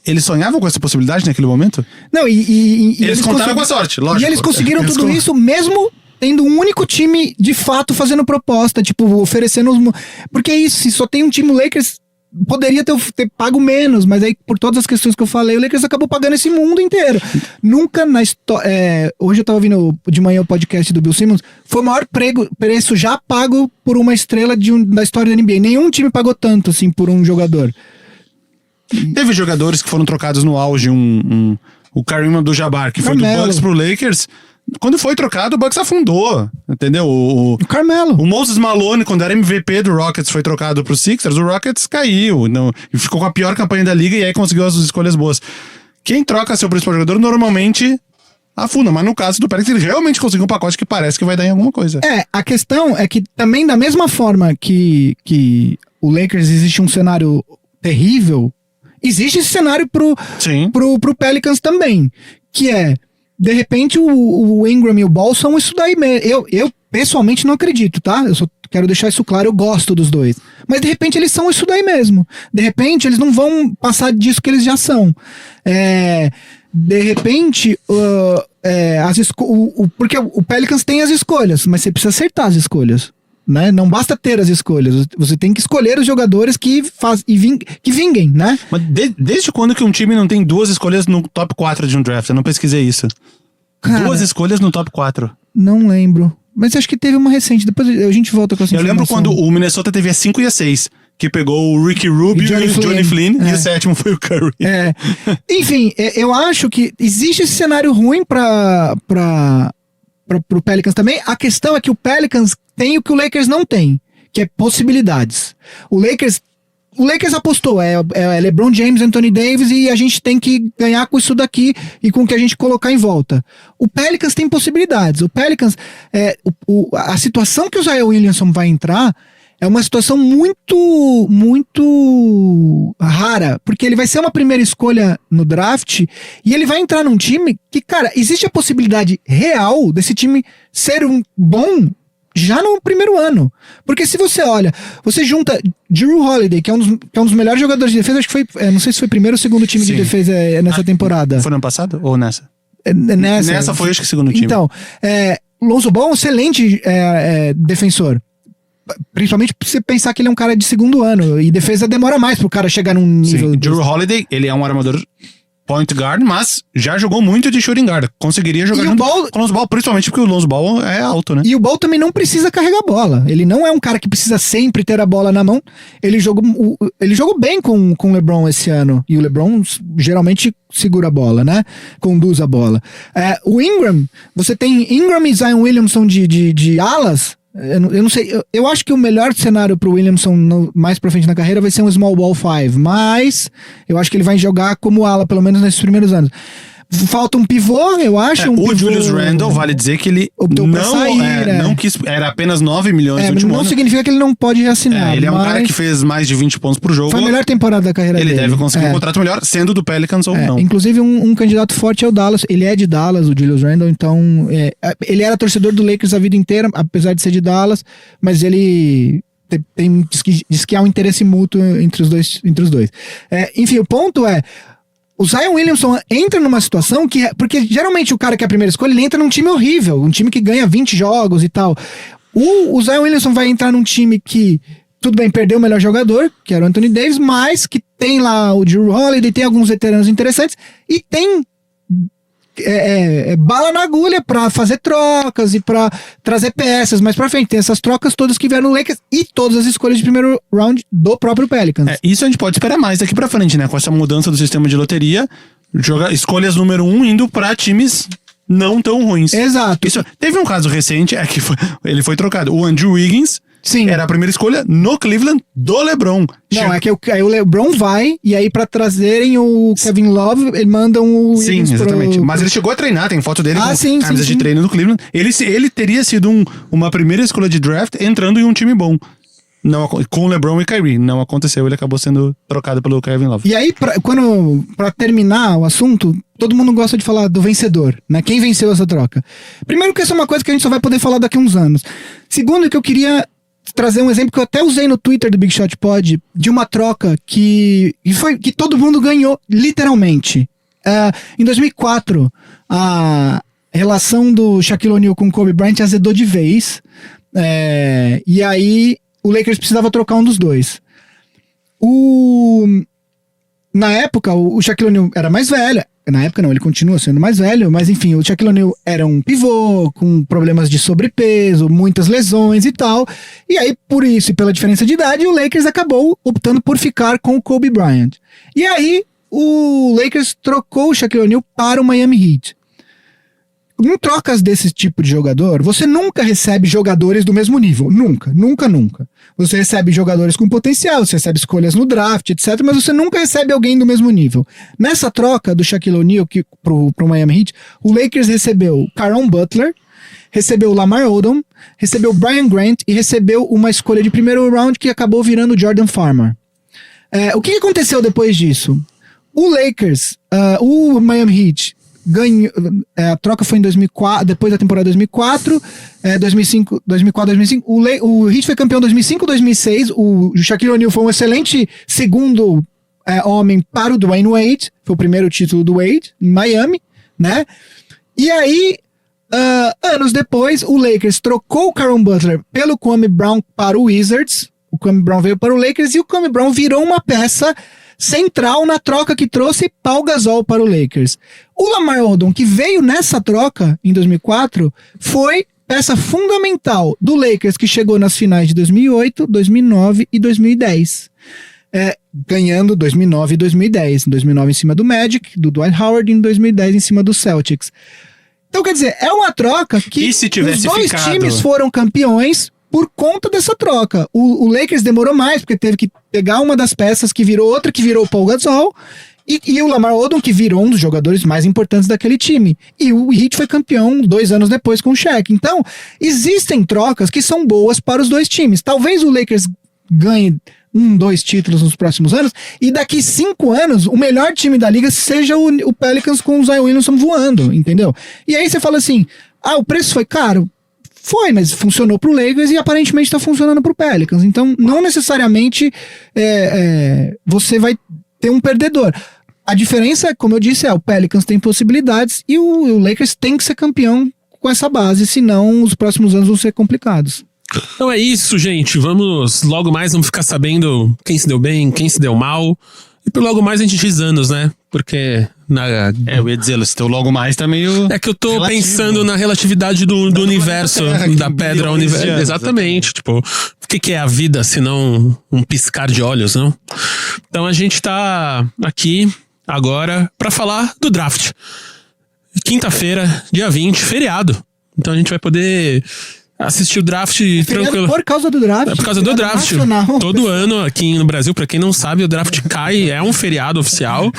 Eles sonhavam com essa possibilidade naquele momento? Não, e eles contaram com a sorte, lógico. E eles conseguiram tudo isso mesmo tendo um único time de fato fazendo proposta, tipo, oferecendo os... Porque é isso, se só tem um time, o Lakers poderia ter pago menos, mas aí por todas as questões que eu falei, o Lakers acabou pagando esse mundo inteiro. Nunca na história... hoje eu tava ouvindo de manhã o podcast do Bill Simmons, foi o maior preço já pago por uma estrela da história da NBA. Nenhum time pagou tanto, assim, por um jogador. Teve jogadores que foram trocados no auge, o Kareem Abdul-Jabbar, que foi do Bucks pro Lakers. Quando foi trocado, o Bucks afundou, entendeu? O Carmelo. O Moses Malone, quando era MVP do Rockets, foi trocado pro Sixers, o Rockets caiu, e ficou com a pior campanha da liga, e aí conseguiu as escolhas boas. Quem troca seu principal jogador normalmente afunda, mas no caso do Pelicans, ele realmente conseguiu um pacote que parece que vai dar em alguma coisa. A questão é que também da mesma forma que o Lakers existe um cenário terrível, existe esse cenário pro Pelicans também, que é, de repente, o Ingram e o Ball são isso daí mesmo. Eu pessoalmente não acredito, tá? Eu só quero deixar isso claro, eu gosto dos dois. Mas de repente eles são isso daí mesmo. De repente eles não vão passar disso que eles já são. De repente, porque o Pelicans tem as escolhas, mas você precisa acertar as escolhas. Né? Não basta ter as escolhas, você tem que escolher os jogadores que vinguem, né? Mas desde quando que um time não tem duas escolhas no top 4 de um draft? Eu não pesquisei isso. Cara, 2 escolhas no top 4. Não lembro. Mas acho que teve uma recente, depois a gente volta com essa informação. Eu lembro quando o Minnesota teve a 5 e a 6, que pegou o Ricky Rubio e o Johnny Flynn, e o 7º foi o Curry. Enfim, eu acho que existe esse cenário ruim pro Pelicans também. A questão é que o Pelicans tem o que o Lakers não tem, que é possibilidades. O Lakers apostou, LeBron James, Anthony Davis, e a gente tem que ganhar com isso daqui e com o que a gente colocar em volta. O Pelicans tem possibilidades. O Pelicans, a situação que o Zion Williamson vai entrar é uma situação muito, muito rara, porque ele vai ser uma primeira escolha no draft e ele vai entrar num time que, cara, existe a possibilidade real desse time ser um bom já no primeiro ano. Porque se você olha, você junta Jrue Holiday, que é um dos melhores jogadores de defesa, acho que foi, não sei se foi primeiro ou segundo time de defesa nessa temporada. Foi no ano passado ou nessa? Nessa foi, acho que segundo time. Então, Lonzo Ball é um excelente defensor. Principalmente pra você pensar que ele é um cara de segundo ano, e defesa demora mais pro cara chegar num nível... Jrue Holiday, ele é um armador point guard, mas já jogou muito de shooting guard. Conseguiria jogar com o Lonzo Ball, principalmente porque o Lonzo Ball é alto, né? E o Ball também não precisa carregar a bola. Ele não é um cara que precisa sempre ter a bola na mão. Ele jogou bem com o LeBron esse ano. E o LeBron geralmente segura a bola, né? Conduz a bola. O Ingram, você tem Ingram e Zion Williamson de alas. Eu não sei, eu acho que o melhor cenário pro Williamson mais pra frente na carreira vai ser um small ball 5, mas eu acho que ele vai jogar como ala, pelo menos nesses primeiros anos. Falta um pivô, eu acho. O Julius Randle, vale dizer que ele optou pra sair, não quis. Era apenas 9 milhões no mas último não ano. significa que ele não pode reassinar. Ele é um cara que fez mais de 20 pontos por jogo. Foi a melhor temporada da carreira dele. Ele deve conseguir um contrato melhor, sendo do Pelicans ou não. Inclusive, um candidato forte é o Dallas. Ele é de Dallas, o Julius Randle, então... ele era torcedor do Lakers a vida inteira, apesar de ser de Dallas, mas ele... diz que há um interesse mútuo entre os dois. Enfim, o ponto é, o Zion Williamson entra numa situação que... Porque geralmente o cara que é a primeira escolha, ele entra num time horrível, um time que ganha 20 jogos e tal. O Zion Williamson vai entrar num time que, tudo bem, perdeu o melhor jogador, que era o Anthony Davis, mas que tem lá o Jrue Holiday, tem alguns veteranos interessantes, e tem... bala na agulha pra fazer trocas e pra trazer peças mais pra frente. Tem essas trocas todas que vieram no Lakers e todas as escolhas de primeiro round do próprio Pelicans. Isso a gente pode esperar mais daqui pra frente, né? Com essa mudança do sistema de loteria, escolhas número 1 indo pra times não tão ruins. Exato. Teve um caso recente, ele foi trocado. O Andrew Wiggins era a primeira escolha no Cleveland do LeBron. Não, aí o LeBron vai, e aí pra trazerem o Kevin Love, eles mandam o... Sim, exatamente. Mas ele chegou a treinar, tem foto dele com camisa de treino no Cleveland. Ele teria sido uma primeira escolha de draft entrando em um time bom. Não, com o LeBron e Kyrie. Não aconteceu, ele acabou sendo trocado pelo Kevin Love. E aí, pra terminar o assunto, todo mundo gosta de falar do vencedor, né? Quem venceu essa troca? Primeiro que essa é uma coisa que a gente só vai poder falar daqui a uns anos. Segundo que eu queria trazer um exemplo que eu até usei no Twitter do Big Shot Pod, de uma troca que todo mundo ganhou, literalmente. Em 2004, a relação do Shaquille O'Neal com o Kobe Bryant azedou de vez. E aí o Lakers precisava trocar um dos dois. Na época, o Shaquille O'Neal era mais velho. Na época não, ele continua sendo mais velho, mas enfim, o Shaquille O'Neal era um pivô, com problemas de sobrepeso, muitas lesões e tal. E aí, por isso e pela diferença de idade, o Lakers acabou optando por ficar com o Kobe Bryant. E aí, o Lakers trocou o Shaquille O'Neal para o Miami Heat. Em trocas desse tipo de jogador, você nunca recebe jogadores do mesmo nível. Nunca, nunca, nunca. Você recebe jogadores com potencial, você recebe escolhas no draft, etc. Mas você nunca recebe alguém do mesmo nível. Nessa troca do Shaquille O'Neal pro Miami Heat, o Lakers recebeu Caron Butler, recebeu Lamar Odom, recebeu Brian Grant e recebeu uma escolha de primeiro round que acabou virando Jordan Farmer. O que aconteceu depois disso? O Lakers, o Miami Heat, ganhou, a troca foi em 2004, depois da temporada 2004, 2004, 2005. O Heat foi campeão em 2005, 2006. O Shaquille O'Neal foi um excelente segundo homem para o Dwayne Wade. Foi o primeiro título do Wade em Miami, né? E aí, anos depois, o Lakers trocou o Caron Butler pelo Kwame Brown para o Wizards. O Kwame Brown veio para o Lakers e o Kwame Brown virou uma peça central na troca que trouxe Pau Gasol para o Lakers. O Lamar Odom, que veio nessa troca em 2004, foi peça fundamental do Lakers, que chegou nas finais de 2008, 2009 e 2010. Ganhando 2009 e 2010. Em 2009 em cima do Magic, do Dwight Howard, e em 2010 em cima do Celtics. Então, quer dizer, é uma troca que os dois times foram campeões por conta dessa troca. O Lakers demorou mais, porque teve que pegar uma das peças que virou outra, que virou o Paul Gasol, e o Lamar Odom, que virou um dos jogadores mais importantes daquele time. E o Heat foi campeão 2 anos depois com o Shaq. Então, existem trocas que são boas para os dois times. Talvez o Lakers ganhe 2 títulos nos próximos anos, e daqui 5 anos, o melhor time da liga seja o Pelicans com o Zion Williamson voando, entendeu? E aí você fala assim, o preço foi caro? Foi, mas funcionou pro Lakers e aparentemente tá funcionando pro Pelicans. Então, não necessariamente você vai ter um perdedor. A diferença, como eu disse, o Pelicans tem possibilidades e o Lakers tem que ser campeão com essa base, senão os próximos anos vão ser complicados. Então é isso, gente. Logo mais vamos ficar sabendo quem se deu bem, quem se deu mal. E por logo mais a gente diz anos, né? Porque... eu ia dizer, se teu logo mais tá meio... É que eu tô pensando na relatividade do universo, da pedra ao universo. Exatamente. Tipo, o que é a vida se não um piscar de olhos, não? Então a gente tá aqui agora pra falar do draft. Quinta-feira, dia 20, feriado. Então a gente vai poder assistir o draft tranquilo. Por causa do draft. É por causa do draft. Nacional. Todo ano aqui no Brasil, pra quem não sabe, o draft cai, é um feriado oficial.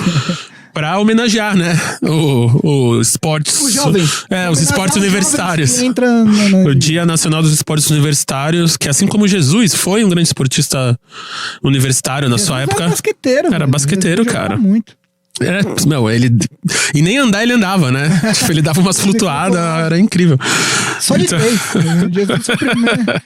pra homenagear, né? O esportes. Os jovens. Os esportes universitários. Entra O Dia Nacional dos Esportes Universitários, que assim como Jesus foi um grande esportista universitário na sua época. Era basqueteiro. Era velho. basqueteiro, Jesus jogava cara. Muito. Ele. E nem andar ele andava, né? Tipo, ele dava umas flutuadas, era incrível. Só de Então- três. Jesus primeiro.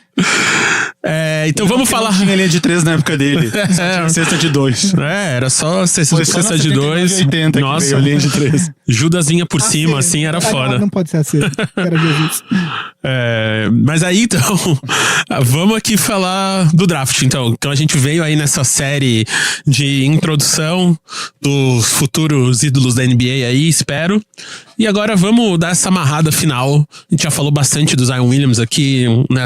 Então vamos falar. Tinha linha de 3 na época dele. Só tinha cesta de 2. Era só cesta Foi só na de 2. 79 e 80 que Nossa, veio a linha de 3. Judas vinha por cima, assim, era foda. Não pode ser assim. Era Jesus. Mas aí, então, vamos aqui falar do draft. Então a gente veio aí nessa série de introdução dos futuros ídolos da NBA aí, espero. E agora vamos dar essa amarrada final. A gente já falou bastante do Zion Williams aqui na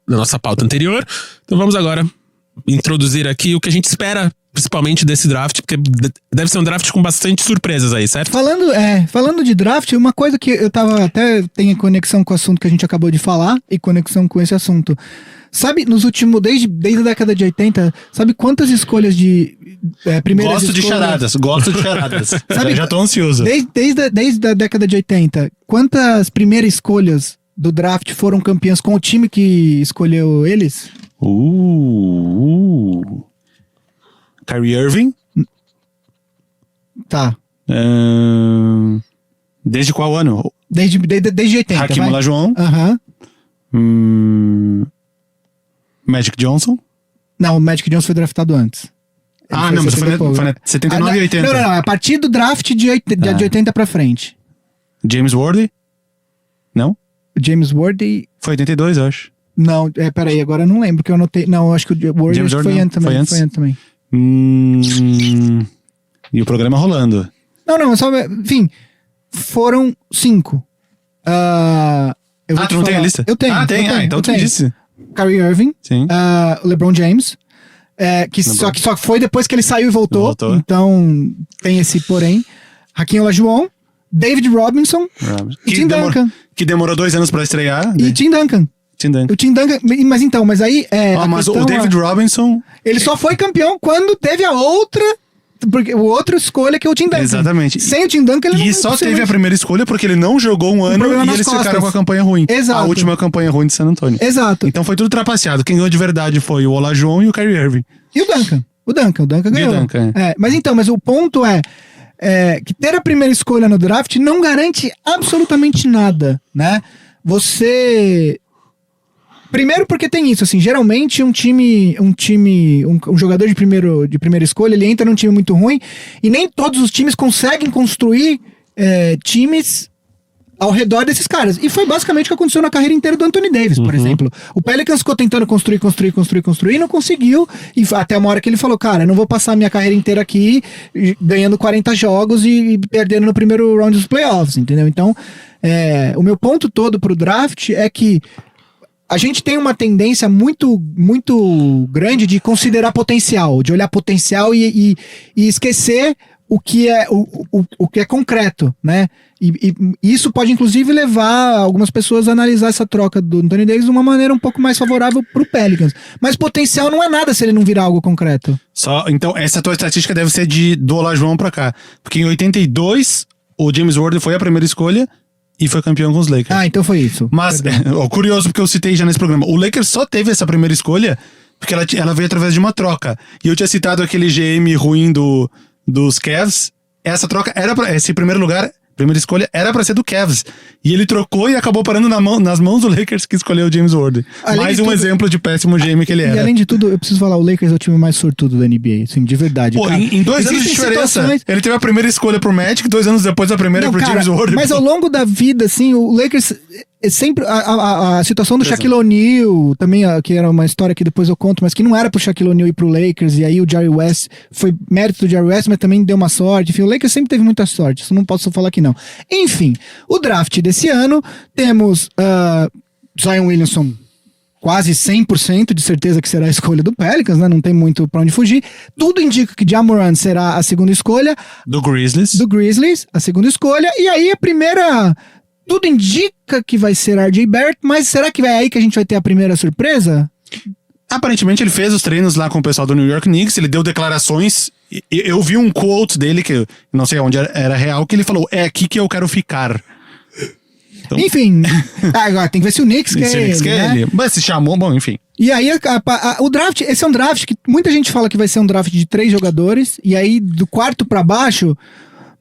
nossa pauta anterior. Então vamos agora introduzir aqui o que a gente espera, principalmente desse draft, porque deve ser um draft com bastante surpresas aí, certo? Falando de draft, uma coisa que eu tava até tem conexão com o assunto que a gente acabou de falar e conexão com esse assunto. Sabe, nos últimos, desde a década de 80, sabe quantas escolhas de primeiras Gosto de charadas. Sabe- Já tô ansioso. Desde a década de 80, quantas primeiras escolhas do draft foram campeãs com o time que escolheu eles? Kyrie Irving. Tá. Desde qual ano? Desde 80. Hakeem vai. Olajuwon. Aham. Magic Johnson. Não, o Magic Johnson foi draftado antes. Ele Não, mas 70 e pouco. foi na 79 e 80. Não, a partir do draft de 80 pra frente. James Worthy. Não? O James Worthy... Foi 82, eu acho. Não, peraí, agora eu não lembro, que eu anotei... Não, eu acho que o Worthy James foi Worthy antes também. foi antes? Foi antes também. E o programa rolando. Não, só... Enfim, foram 5. Tu não tem a lista? Eu tenho. Tem. Então tu disse. Kyrie Irving, Sim. LeBron James, só que foi depois que ele saiu e voltou. Então tem esse porém. Hakeem Olajuwon, David Robinson e Tim Duncan. Que demorou 2 anos pra estrear. E Tim Duncan. O Tim Duncan, mas aí... Mas o David Robinson... Ele só foi campeão quando teve a outra... Porque o outro escolha que é o Tim Duncan. Exatamente. Sem o Tim Duncan ele não E só teve a primeira escolha porque ele não jogou um ano problema e nas eles costas. ficaram com a campanha ruim. Exato. A última campanha ruim de San Antonio. Exato. Então foi tudo trapaceado. Quem ganhou de verdade foi o Olajuwon e o Kyrie Irving. E o Duncan. O Duncan ganhou. E o Duncan, Mas o ponto é que ter a primeira escolha no draft não garante absolutamente nada, né? Você... Primeiro porque tem isso, assim, geralmente um jogador de primeira escolha, ele entra num time muito ruim e nem todos os times conseguem construir times ao redor desses caras. E foi basicamente o que aconteceu na carreira inteira do Anthony Davis, por exemplo. O Pelicans ficou tentando construir e não conseguiu. E até uma hora que ele falou, cara, eu não vou passar minha carreira inteira aqui ganhando 40 jogos e perdendo no primeiro round dos playoffs, entendeu? Então, o meu ponto todo pro draft é que a gente tem uma tendência muito, muito grande de considerar potencial, de olhar potencial e esquecer o que é concreto, né? E isso pode, inclusive, levar algumas pessoas a analisar essa troca do Anthony Davis de uma maneira um pouco mais favorável pro Pelicans. Mas potencial não é nada se ele não virar algo concreto. Então, essa tua estatística deve ser do Olajuwon pra cá. Porque em 82, o James Worthy foi a primeira escolha e foi campeão com os Lakers. Então foi isso. Mas, curioso, porque eu citei já nesse programa, o Lakers só teve essa primeira escolha porque ela veio através de uma troca. E eu tinha citado aquele GM ruim dos Cavs. Essa troca esse primeiro lugar, primeira escolha, era pra ser do Cavs. E ele trocou e acabou parando nas mãos do Lakers, que escolheu o James Worthy. Mais um exemplo de péssimo GM que ele era. E além de tudo, eu preciso falar, o Lakers é o time mais sortudo da NBA, assim, de verdade. Pô, cara. em 2 anos de diferença, ele teve a primeira escolha pro Magic, 2 anos depois a primeira pro James Worthy. Mas ao longo da vida, assim, o Lakers... Sempre a situação do Shaquille O'Neal também, que era uma história que depois eu conto, mas que não era pro Shaquille O'Neal ir pro Lakers, e aí o Jerry West foi mérito do Jerry West, mas também deu uma sorte. Enfim, o Lakers sempre teve muita sorte, isso não posso falar que não. Enfim, o draft desse ano, temos Zion Williamson quase 100% de certeza que será a escolha do Pelicans, né? Não tem muito pra onde fugir. Tudo indica que Ja Morant será a segunda escolha. Do Grizzlies, a segunda escolha, e aí a primeira... Tudo indica que vai ser RJ Barrett, mas será que é aí que a gente vai ter a primeira surpresa? Aparentemente ele fez os treinos lá com o pessoal do New York Knicks, ele deu declarações. Eu vi um quote dele, que eu não sei onde era real, que ele falou: é aqui que eu quero ficar. Então, enfim, agora tem que ver se o Knicks quer ele, né? Mas se chamou, bom, enfim. E aí, o draft, esse é um draft que muita gente fala que vai ser um draft de 3 jogadores, e aí do quarto pra baixo,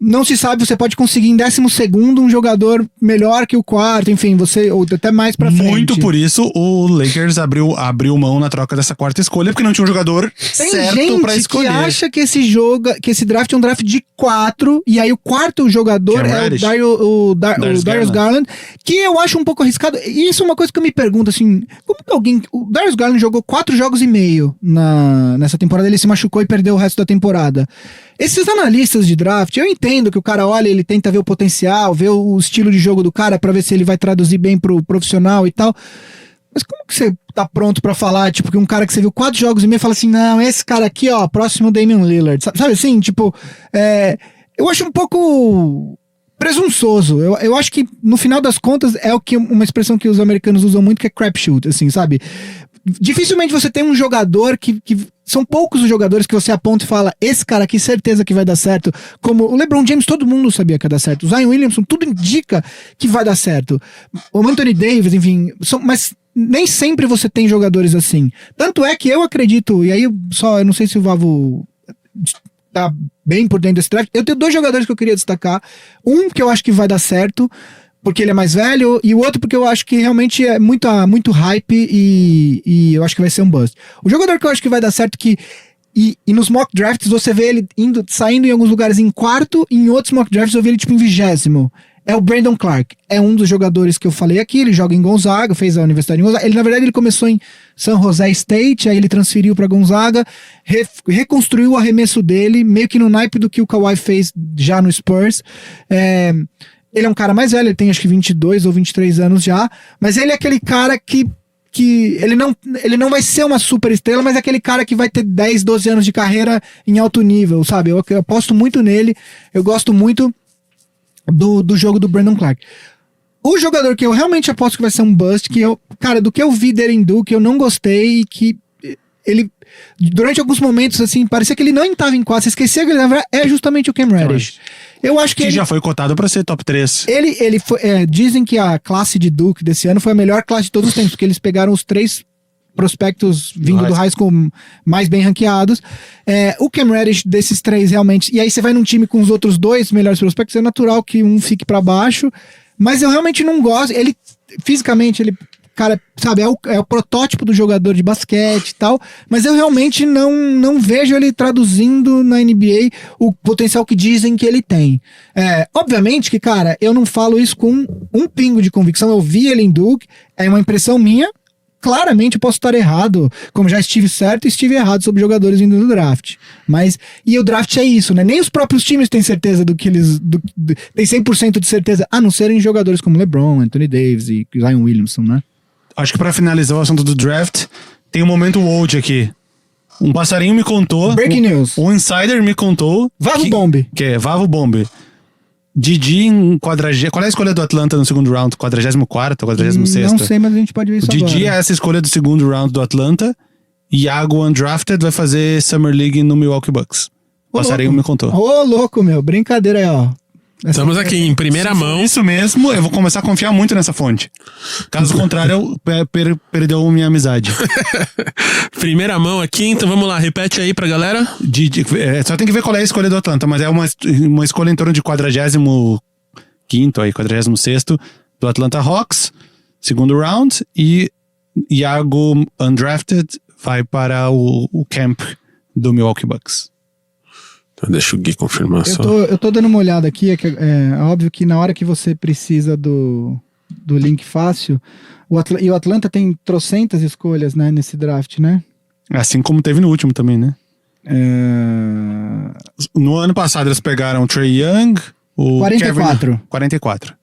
não se sabe, você pode conseguir em 12º um jogador melhor que o quarto, enfim, ou até mais pra frente. Muito por isso o Lakers abriu mão na troca dessa quarta escolha, porque não tinha um jogador certo pra escolher. Tem gente que acha que esse draft é um draft de 4, e aí o quarto jogador é o Darius Garland, que eu acho um pouco arriscado. E isso é uma coisa que eu me pergunto, assim, como que o Darius Garland jogou 4 jogos e meio nessa temporada, ele se machucou e perdeu o resto da temporada. Esses analistas de draft, eu entendo que o cara olha, ele tenta ver o potencial, ver o estilo de jogo do cara pra ver se ele vai traduzir bem pro profissional e tal. Mas como que você tá pronto pra falar, tipo, que um cara que você viu 4 jogos e meio fala assim, não, esse cara aqui, ó, próximo Damian Lillard, sabe assim? Tipo, eu acho um pouco presunçoso. Eu acho que, no final das contas, é uma expressão que os americanos usam muito, que é crapshoot, assim, sabe? Dificilmente você tem um jogador que são poucos os jogadores que você aponta e fala, esse cara aqui certeza que vai dar certo. Como o LeBron James, todo mundo sabia que ia dar certo. O Zion Williamson, tudo indica que vai dar certo. O Anthony Davis, enfim, mas nem sempre você tem jogadores assim. Tanto é que eu acredito, e aí eu não sei se o Vavo tá bem por dentro desse draft, eu tenho 2 jogadores que eu queria destacar. Um que eu acho que vai dar certo, porque ele é mais velho, e o outro porque eu acho que realmente é muito hype e eu acho que vai ser um bust. O jogador que eu acho que vai dar certo e nos mock drafts você vê ele saindo em alguns lugares em 4º, e em outros mock drafts eu vi ele tipo em 20º. É o Brandon Clark. É um dos jogadores que eu falei aqui, ele joga em Gonzaga, fez a Universidade de Gonzaga. Na verdade, ele começou em San Jose State, aí ele transferiu pra Gonzaga, reconstruiu o arremesso dele, meio que no naipe do que o Kawhi fez já no Spurs. Ele é um cara mais velho, ele tem acho que 22 ou 23 anos já, mas ele é aquele cara que ele não vai ser uma super estrela, mas é aquele cara que vai ter 10, 12 anos de carreira em alto nível, sabe? Eu aposto muito nele, eu gosto muito do jogo do Brandon Clark. O jogador que eu realmente aposto que vai ser um bust, cara, do que eu vi dele em Duke, eu não gostei, e que ele, durante alguns momentos, assim, parecia que ele não estava em quadra, você esquecia que ele é justamente o Cam Reddish. Eu acho que ele já foi cotado pra ser top 3. Ele foi, dizem que a classe de Duke desse ano foi a melhor classe de todos os tempos, porque eles pegaram os 3 prospectos vindo do high school mais bem ranqueados. O Cam Reddish desses 3 realmente, e aí você vai num time com os outros 2 melhores prospectos, é natural que um fique pra baixo, mas eu realmente não gosto. Ele, fisicamente, cara, sabe, é o protótipo do jogador de basquete e tal, mas eu realmente não vejo ele traduzindo na NBA o potencial que dizem que ele tem. Obviamente que, cara, eu não falo isso com um pingo de convicção, eu vi ele em Duke, é uma impressão minha, claramente eu posso estar errado, como já estive certo e estive errado sobre jogadores vindo do draft. E o draft é isso, né? Nem os próprios times têm certeza tem 100% de certeza, a não serem jogadores como LeBron, Anthony Davis e Zion Williamson, né? Acho que pra finalizar o assunto do draft, tem um momento Wold aqui. Um passarinho me contou. Breaking news. Um insider me contou. Vavo Bomb. Que é Vavo Bomb. Didi em 40. Qual é a escolha do Atlanta no segundo round? 44º, 46º? Não sei, mas a gente pode ver isso agora. Didi é essa escolha do segundo round do Atlanta. Iago undrafted vai fazer Summer League no Milwaukee Bucks. Passarinho me contou. Ô, louco, meu. Brincadeira aí, ó. Estamos aqui em primeira mão. Isso mesmo, eu vou começar a confiar muito nessa fonte. Caso contrário, eu perdeu minha amizade. Primeira mão aqui, então vamos lá, repete aí pra galera. Só tem que ver qual é a escolha do Atlanta, mas é uma escolha em torno de 45º aí, 46º do Atlanta Hawks, segundo round, e Iago undrafted vai para o camp do Milwaukee Bucks. Então deixa o Gui confirmar só. Eu tô dando uma olhada aqui, é óbvio que na hora que você precisa do link fácil, o Atlanta tem trocentas escolhas, né, nesse draft, né? Assim como teve no último também, né? No ano passado eles pegaram o Trae Young, o 44. 44.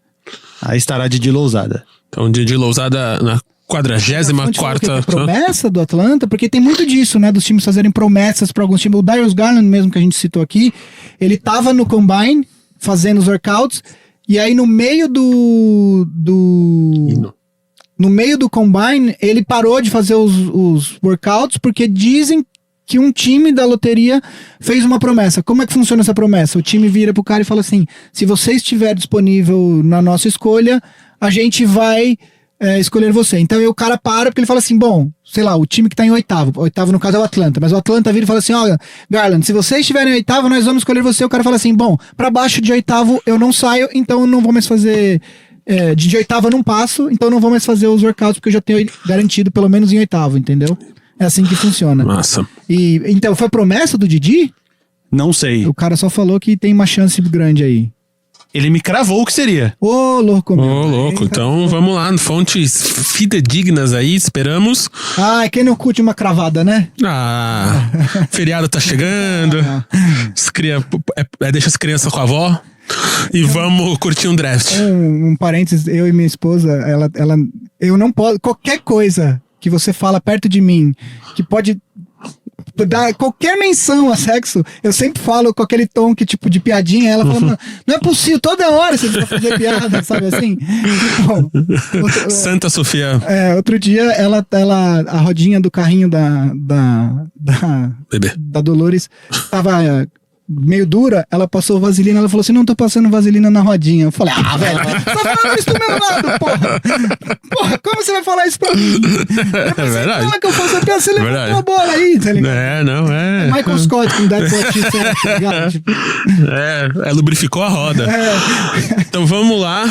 Aí estará Didi Lousada. Então Didi Lousada na 44ª. Promessa do Atlanta, porque tem muito disso, né? Dos times fazerem promessas para alguns times. O Darius Garland mesmo, que a gente citou aqui, ele tava no Combine, fazendo os workouts, e aí no meio no meio do Combine, ele parou de fazer os workouts porque dizem que um time da loteria fez uma promessa. Como é que funciona essa promessa? O time vira pro cara e fala assim, se você estiver disponível na nossa escolha, a gente vai escolher você. Então aí o cara para porque ele fala assim, bom, sei lá, o time que tá em oitavo no caso é o Atlanta, mas o Atlanta vira e fala assim, olha, Garland, se você estiver em oitavo, nós vamos escolher você. O cara fala assim, bom, pra baixo de oitavo eu não saio, então eu não vou mais fazer... de oitavo eu não passo, então eu não vou mais fazer os workouts porque eu já tenho garantido pelo menos em oitavo, entendeu? É assim que funciona. Nossa. E então, foi promessa do Didi? Não sei. O cara só falou que tem uma chance grande aí. Ele me cravou o que seria. Ô, louco, meu. Ô, louco. Então, vamos lá. Fontes fidedignas aí, esperamos. Ah, quem não curte uma cravada, né? Ah, feriado tá chegando. Deixa as crianças com a avó. E vamos curtir um draft. Um parênteses, eu e minha esposa, eu não posso... Qualquer coisa que você fala perto de mim, que pode dar qualquer menção a sexo, eu sempre falo com aquele tom que, tipo, de piadinha, ela fala, não é possível, toda hora você vai fazer piada, sabe assim? Bom, Santa Sofia. Outro dia, a rodinha do carrinho Bebê. da Dolores tava meio dura, ela passou vaselina, ela falou assim, não tô passando vaselina na rodinha. Eu falei, velho, você tá falando isso do meu lado, porra. Porra, como você vai falar isso pra mim? É verdade. Como é que eu faço a piada? Você levantou a bola aí, tá ligado? É. Michael Scott com Dead Boy T-Set, tá ligado? Tipo, lubrificou a roda. Então vamos lá.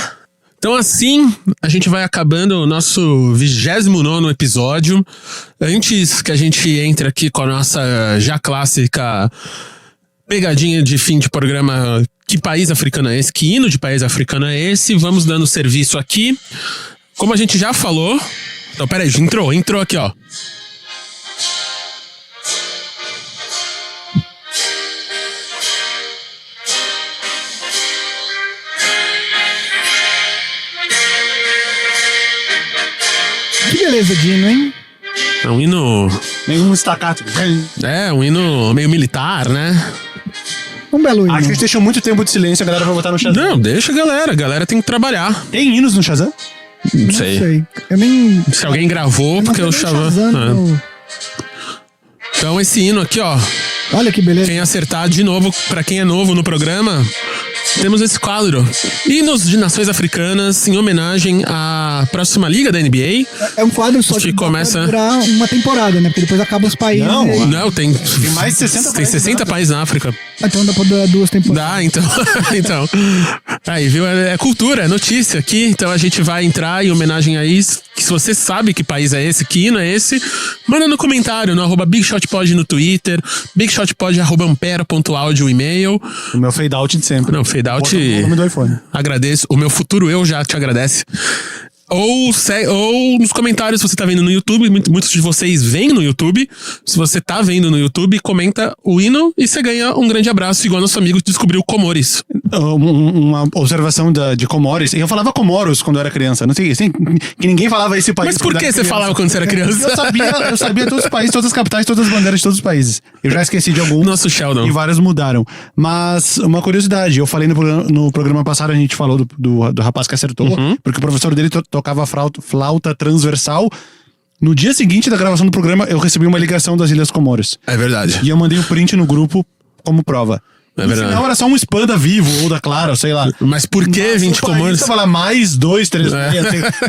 Então assim, a gente vai acabando o nosso 29º episódio. Antes que a gente entre aqui com a nossa já clássica pegadinha de fim de programa, que país africano é esse? Que hino de país africano é esse? Vamos dando serviço aqui. Como a gente já falou... Então, peraí, entrou aqui, ó. que beleza de hino, hein? É um hino... Meio um estacato. um hino meio militar, né? Um belo hino. Acho que a gente deixou muito tempo de silêncio, a galera vai botar no Shazam. Não, deixa a galera tem que trabalhar. Tem hinos no Shazam? Não sei. Eu nem... Se alguém gravou, porque eu Shazam. Então esse hino aqui, ó. Olha que beleza. Quem acertar de novo, pra quem é novo no programa, temos esse quadro. Hinos de nações africanas em homenagem à próxima liga da NBA. É um quadro só que começa pode durar uma temporada, né? Porque depois acaba os países. Não, tem mais de 60 tem 60 países na África. Então dá pra durar 2 temporadas. Dá, então. Aí, viu? É cultura, é notícia aqui. Então a gente vai entrar em homenagem a isso. Que se você sabe que país é esse, que hino é esse, manda no comentário, no @BigShotPod no Twitter, BigShotPod@ampera.audio o e-mail. O meu fade out de sempre. Não, fade out. O nome do iPhone. Agradeço. O meu futuro eu já te agradece. Ou nos comentários, se você tá vendo no YouTube, muitos de vocês veem no YouTube. Se você tá vendo no YouTube, comenta o hino e você ganha um grande abraço, igual nosso amigo que descobriu Comores. Uma observação de Comores. Eu falava Comoros quando eu era criança. Não sei, assim, que ninguém falava esse país. Mas por que você falava quando você era criança? Eu sabia todos os países, todas as capitais, todas as bandeiras de todos os países. Eu já esqueci de alguns. Nosso Sheldon. E vários mudaram. Mas uma curiosidade, eu falei no programa passado, a gente falou do rapaz que acertou, porque o professor dele tocava flauta transversal. No dia seguinte da gravação do programa, eu recebi uma ligação das Ilhas Comoros. É verdade. E eu mandei o print no grupo como prova. É verdade. No final era só um spam da Vivo ou da Claro, sei lá. Mas por que 20 Comores? Você fala mais 2, 3,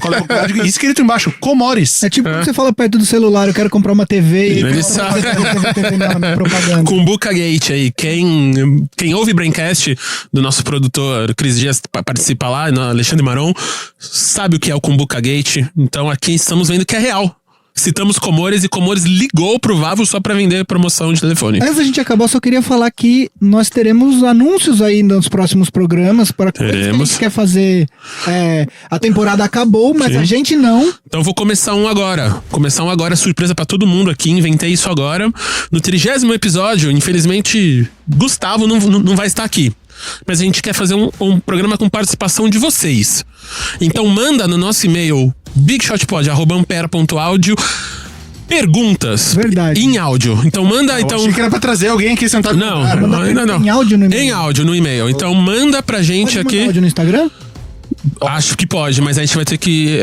qual é o código? E escrito embaixo, Comores. É tipo quando você fala perto do celular, eu quero comprar uma TV e Ele sabe. na propaganda. Cumbuca Gate aí. Quem ouve Braincast, do nosso produtor Cris Dias, participa lá, Alexandre Maron, sabe o que é o Cumbuca Gate. Então aqui estamos vendo que é real. Citamos Comores e Comores ligou pro Vavo só pra vender promoção de telefone. Antes da gente acabar, só queria falar que nós teremos anúncios aí nos próximos programas para coisas que a gente quer fazer. A temporada acabou, mas a gente não. Então vou começar um agora. Surpresa pra todo mundo aqui. Inventei isso agora. No 30º episódio, infelizmente, Gustavo não vai estar aqui. Mas a gente quer fazer um programa com participação de vocês. Então manda no nosso e-mail bigshotpod@ampera.audio perguntas. Verdade. Em áudio. Então manda. Eu achei que era pra trazer alguém aqui sentado. Não. Em áudio no e-mail. Em áudio no e-mail. Então manda pra gente Pode aqui. mandar áudio no Instagram? Acho que pode, mas a gente vai ter que...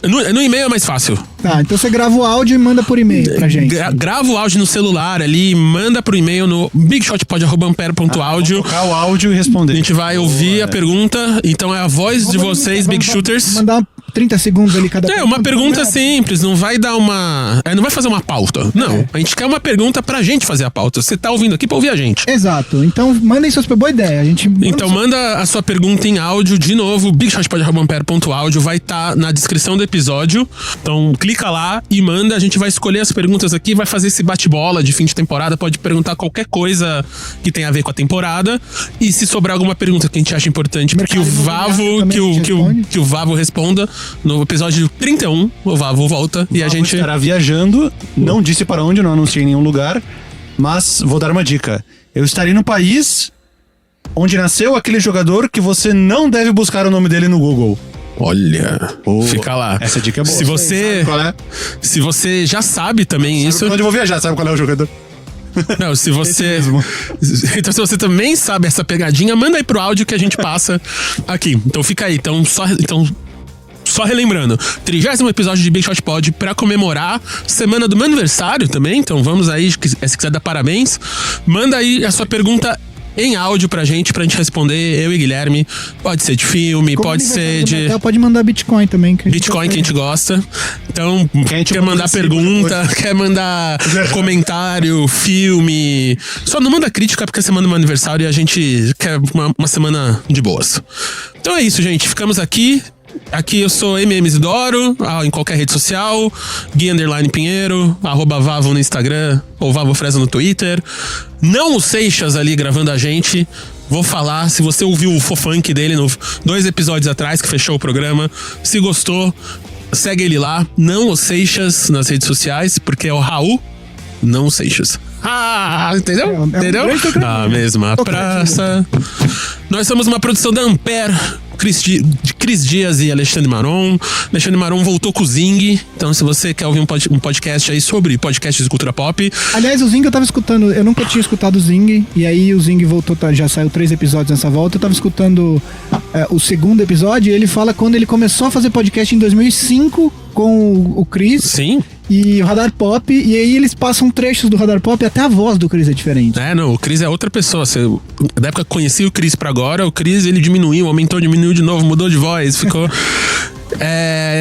No e-mail é mais fácil. Tá, então você grava o áudio e manda por e-mail pra gente. Grava o áudio no celular ali, manda pro e-mail no bigshotpod@ampere.audio. Colocar o áudio e responder. A gente vai ouvir a pergunta, então é a voz de vocês, Big Shooters. Mandar 30 segundos ali cada É, uma pergunta simples, não vai dar uma... não vai fazer uma pauta, não. A gente quer uma pergunta pra gente fazer a pauta. Você tá ouvindo aqui pra ouvir a gente. Exato, então mandem suas... Boa ideia, a gente... Então manda a sua pergunta em áudio de novo, bigshotpod@ampere.audio, vai estar na descrição do episódio. Então clica lá e manda, a gente vai escolher as perguntas aqui, vai fazer esse bate-bola de fim de temporada, pode perguntar qualquer coisa que tenha a ver com a temporada. E se sobrar alguma pergunta que a gente acha importante, que o Vavo responda, no episódio 31, o Vavo volta e a gente estará viajando, não disse para onde, não anunciei em nenhum lugar, mas vou dar uma dica. Eu estarei no país onde nasceu aquele jogador que você não deve buscar o nome dele no Google. Olha, fica lá. Essa dica é boa. Se você, sabe qual é? Se você já sabe também Sabe isso... onde eu vou viajar, sabe qual é o jogador? Não, se você... Então, se você também sabe essa pegadinha, manda aí pro áudio que a gente passa aqui. Então fica aí. Só relembrando, 30º episódio de Big Shot Pod pra comemorar semana do meu aniversário também. Então vamos aí, se quiser dar parabéns, manda aí a sua pergunta em áudio pra gente responder, eu e Guilherme. Pode ser de filme, pode ser de... Pode mandar Bitcoin também. Bitcoin que a gente gosta. Então, quer mandar pergunta, quer mandar comentário, filme. Só não manda crítica porque é semana do meu aniversário e a gente quer uma semana de boas. Então é isso, gente. Ficamos aqui. Aqui eu sou Isidoro, em qualquer rede social, Gui_Pinheiro, @Vavo no Instagram, ou Vavo Fresa no Twitter. Não o Seixas ali gravando a gente. Vou falar, se você ouviu o Fofunk dele 2 episódios atrás, que fechou o programa, se gostou, segue ele lá. Não o Seixas nas redes sociais, porque é o Raul, não o Seixas. Entendeu? Entendeu? Na mesma praça. Nós somos uma produção da Ampere, de Cris Dias e Alexandre Maron. Alexandre Maron voltou com o Zing. Então, se você quer ouvir um podcast aí sobre podcasts de cultura pop... Aliás, o Zing eu tava escutando. Eu nunca tinha escutado o Zing. E aí o Zing voltou, já saiu 3 episódios nessa volta. Eu tava escutando o segundo episódio. E ele fala quando ele começou a fazer podcast em 2005 com o Chris. Sim. E o Radar Pop, e aí eles passam trechos do Radar Pop, até a voz do Chris é diferente. Não, o Chris é outra pessoa. Da época que eu conheci o Chris pra agora, o Chris ele diminuiu, aumentou, diminuiu de novo, mudou de voz, ficou...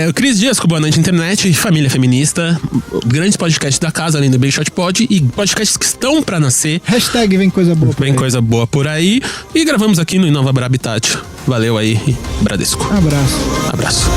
O Cris Dias com Boa Noite Internet, Família Feminista, grandes podcasts da casa, além do Big Shot Pod, e podcasts que estão pra nascer. Hashtag vem coisa boa por aí. Vem coisa boa por aí. E gravamos aqui no Inova Habitat. Valeu aí, Bradesco. Abraço.